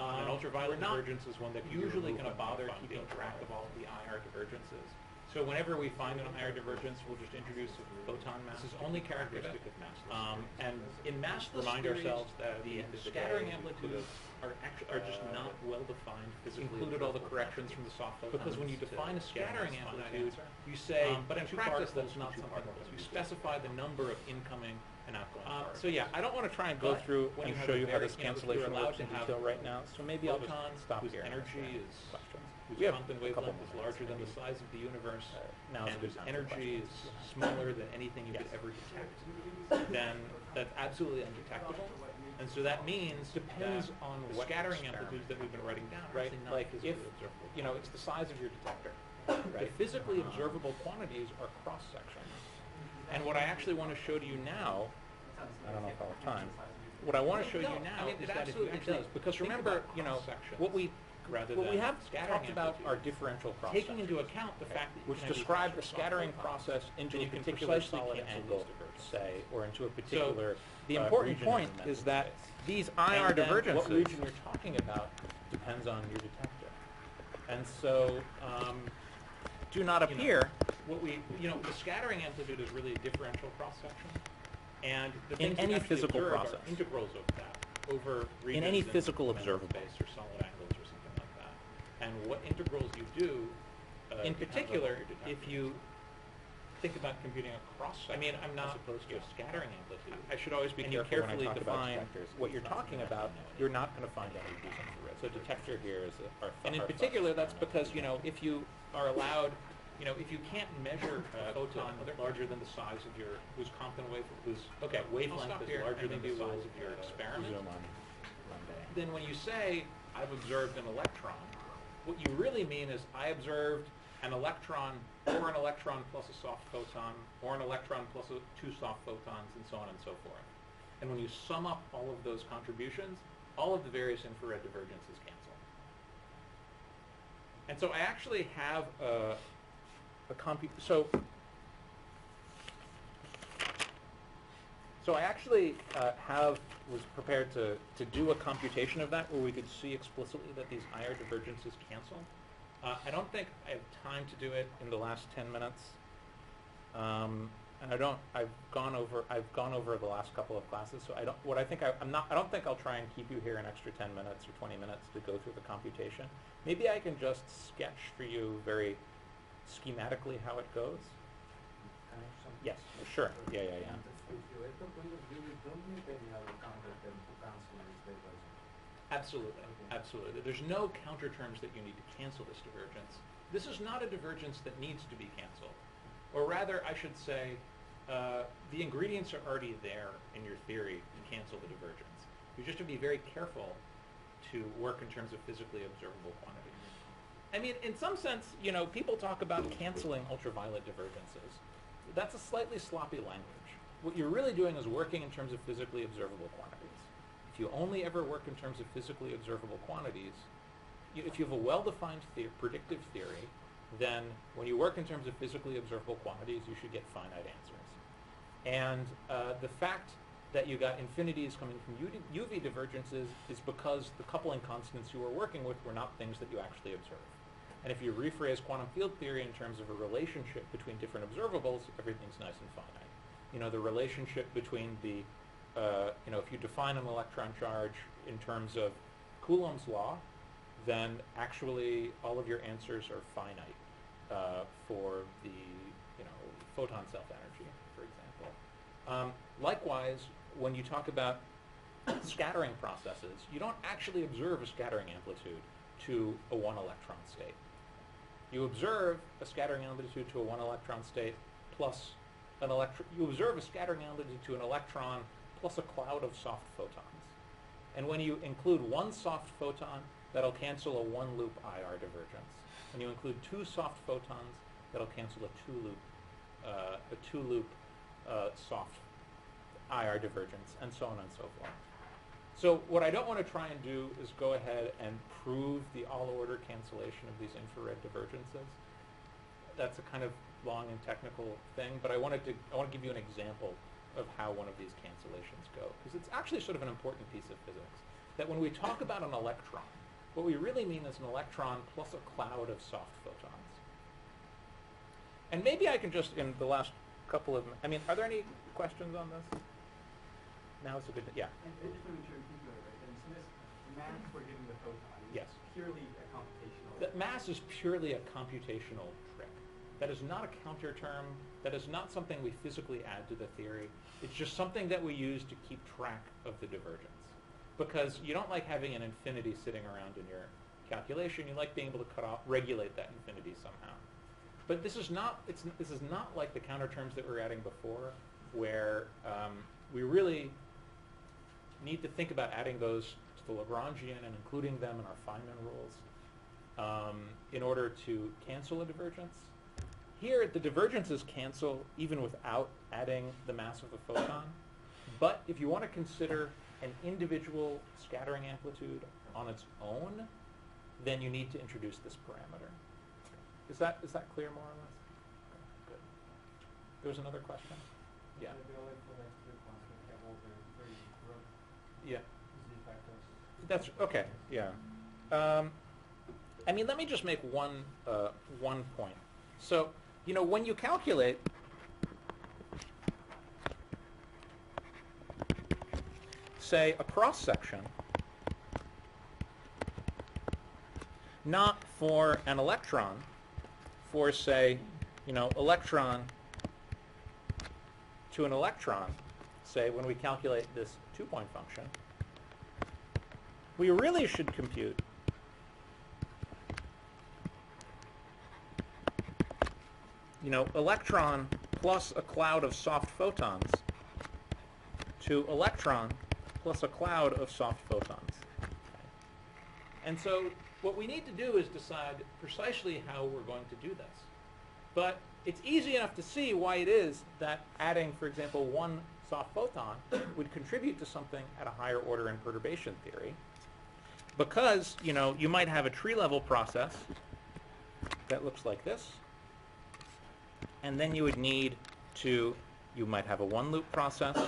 An ultraviolet we're not- divergence is one that can be usually removed gonna by bother modifying the keeping track ultraviolet. of all of the IR divergences. So whenever we find an IR divergence, we'll just introduce a photon mass. This is only characteristic of massless. And in massless remind ourselves that the scattering amplitudes are just not well defined physically. Included all the corrections from the soft photons. Because when you define a scattering amplitude, you say, but in practice that's not something else. You specify the number of incoming and outgoing particles. So yeah, I don't want to try and go But through when and you have show a you how very- this you know, if cancellation you're allowed works in to have detail right now, so maybe I'll just photons stop whose here. and energy answer is questions. whose We have quantum a couple wavelength is more larger minutes, than the maybe. size of the universe, Now is and a good whose time for energy is questions. smaller than anything you could Yes. ever detect, then that's absolutely undetectable. And so that means Depends that on the what scattering experiment. amplitudes that we've been writing down are Right, actually not like physically if, observable. you know, it's the size of your detector. The Right. physically observable quantities are cross sections. And what I actually want to show to you now, I don't know if I'll have time. what I want to show you No, now I mean, is it that if you absolutely actually does, because think remember, about you know, cross-sections what we rather what we than have scattering talked about are amplitudes, differential cross taking into account the fact that you which can have these describe the extra scattering soft photons, process into then a you can particular precisely solid cancel angle, these divergences. say, or into a particular the important region point in the is mental that space. These and IR then divergences, what region you're talking about depends on your detector. And so, do not You know, appear what we, the scattering amplitude is really a differential cross section, and the In things you any actually physical observe process. are integrals of that over regions any physical mental observable. space or solid angles or something like that. And what integrals you do, In depends on particular, what your detector if is. you think about computing a cross section, I'm not as opposed to a scattering amplitude. I should always be And you careful when I carefully talk about define detectors. What you're talking about, you're not going to find any of these infrared. So detector here is And in particular, that's because, if you are allowed, if you can't measure a photon larger than the size of your, whose Compton wavelength is larger than the size of your experiment, Zoom on Monday. then when you say, I've observed an electron, what you really mean is, I observed an electron or an electron plus a soft photon or an electron plus two soft photons and so on and so forth. And when you sum up all of those contributions, all of the various infrared divergences cancel. And so I actually have a So I actually was prepared to do a computation of that where we could see explicitly that these IR divergences cancel. I don't think I have time to do it in the last 10 minutes. And I've gone over the last couple of classes, so I don't think I'll try and keep you here an extra 10 minutes or 20 minutes to go through the computation. Maybe I can just sketch for you very schematically how it goes. Yes, sure. Yeah. Absolutely, absolutely. There's no counter terms that you need to cancel this divergence. This is not a divergence that needs to be canceled. Or rather, I should say, the ingredients are already there in your theory to cancel the divergence. You just have to be very careful to work in terms of physically observable quantities. I mean, in some sense, people talk about canceling ultraviolet divergences. That's a slightly sloppy language. What you're really doing is working in terms of physically observable quantities. If you only ever work in terms of physically observable quantities, if you have a well-defined predictive theory, then when you work in terms of physically observable quantities, you should get finite answers. And the fact that you got infinities coming from UV divergences is because the coupling constants you were working with were not things that you actually observe. And if you rephrase quantum field theory in terms of a relationship between different observables, everything's nice and finite. You know, the relationship between the, if you define an electron charge in terms of Coulomb's law, then actually all of your answers are finite for the, photon self-energy, for example. Likewise, when you talk about scattering processes, you don't actually observe a scattering amplitude to a one electron state. You observe a scattering amplitude to a one electron state plus an you observe a scattering amplitude to an electron plus a cloud of soft photons. And when you include one soft photon, that'll cancel a one loop IR divergence. When you include two soft photons, that'll cancel a two loop soft IR divergence, and so on and so forth. So what I don't want to try and do is go ahead and prove the all-order cancellation of these infrared divergences. That's a kind of long and technical thing, but I want to give you an example of how one of these cancellations go, because it's actually sort of an important piece of physics. That when we talk about an electron, what we really mean is an electron plus a cloud of soft photons. And maybe I can just, in the last couple of, are there any questions on this? Now it's a good, yeah. And just to make sure I'm thinking about it right, then, so this mass we're giving the photon is Yes. purely a computational. The mass is purely a computational trick. That is not a counter term. That is not something we physically add to the theory. It's just something that we use to keep track of the divergence. Because you don't like having an infinity sitting around in your calculation. You like being able to regulate that infinity somehow. But this is not like the counter terms that we were adding before, where we really need to think about adding those to the Lagrangian and including them in our Feynman rules in order to cancel a divergence. Here, the divergences cancel even without adding the mass of the photon. But if you want to consider an individual scattering amplitude on its own, then you need to introduce this parameter. Is that clear more or less? Okay, good. There was another question? Yeah. Yeah. That's okay. Yeah. Let me just make one point. So, when you calculate, say, a cross section, not for an electron, for say, electron to an electron, say when we calculate this two-point function, we really should compute electron plus a cloud of soft photons to electron plus a cloud of soft photons. And so what we need to do is decide precisely how we're going to do this. But it's easy enough to see why it is that adding, for example, one soft photon would contribute to something at a higher order in perturbation theory. Because, you might have a tree-level process that looks like this. And then you would need you might have a one-loop process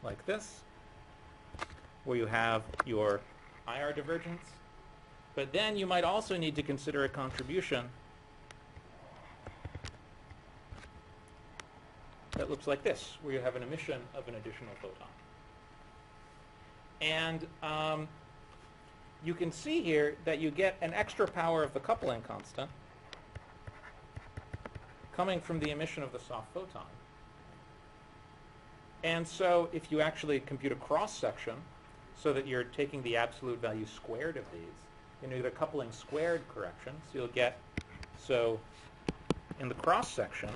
like this, where you have your IR divergence. But then you might also need to consider a contribution that looks like this, where you have an emission of an additional photon. And you can see here that you get an extra power of the coupling constant coming from the emission of the soft photon. And so if you actually compute a cross-section so that you're taking the absolute value squared of these, you get a coupling squared correction. So you'll get, in the cross-section,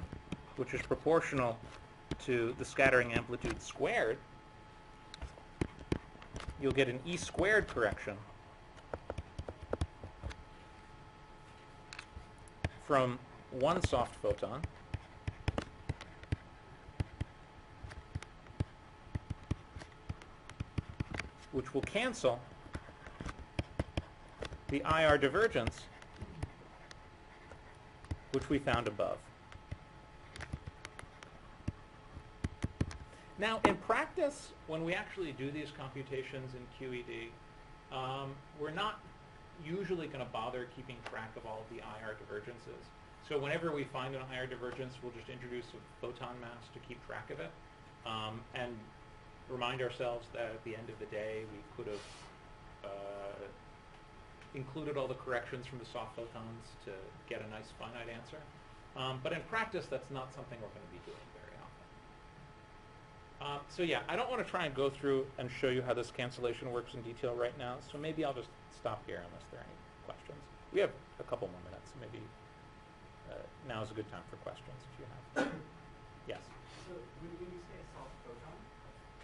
which is proportional to the scattering amplitude squared, you'll get an E squared correction from one soft photon which will cancel the IR divergence which we found above. Now, in practice, when we actually do these computations in QED, we're not usually going to bother keeping track of all of the IR divergences. So whenever we find an IR divergence, we'll just introduce a photon mass to keep track of it, and remind ourselves that at the end of the day, we could have included all the corrections from the soft photons to get a nice finite answer. But in practice, that's not something we're going to be doing very often. So yeah, I don't want to try and go through and show you how this cancellation works in detail right now, so maybe I'll just stop here unless there are any questions. We have a couple more minutes, so maybe now is a good time for questions if you have. Yes? So when you say a soft photon,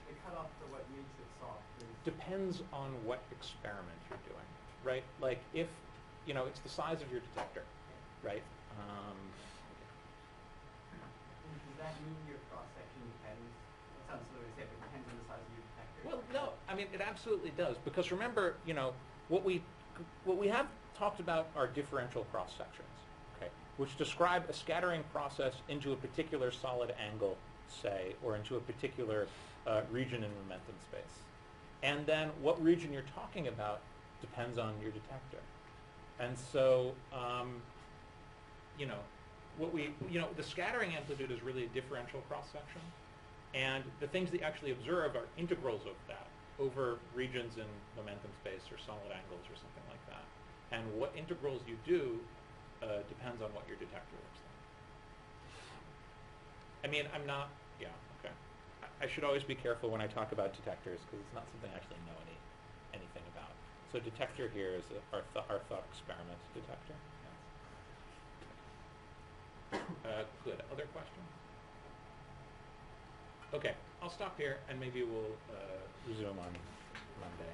the cutoff for what makes it soft is... Depends on what experiment you're doing, right? Like if, you know, it's the size of your detector, right? Does that mean your cross-section depends? That sounds silly to say, but it depends on the size of your detector. Well, no, I mean, it absolutely does. Because remember, you know, what we have talked about are differential cross-sections, okay, which describe a scattering process into a particular solid angle, say, or into a particular region in momentum space. And then what region you're talking about depends on your detector. And so, you know, the scattering amplitude is really a differential cross-section. And the things that you actually observe are integrals of that over regions in momentum space or solid angles or something like that. And what integrals you do depends on what your detector looks like. I mean, I'm not, yeah, okay. I should always be careful when I talk about detectors because it's not something I actually know anything about. So detector here is our thought experiment detector. Yes. Good. Other questions? Okay, I'll stop here and maybe we'll resume on Monday.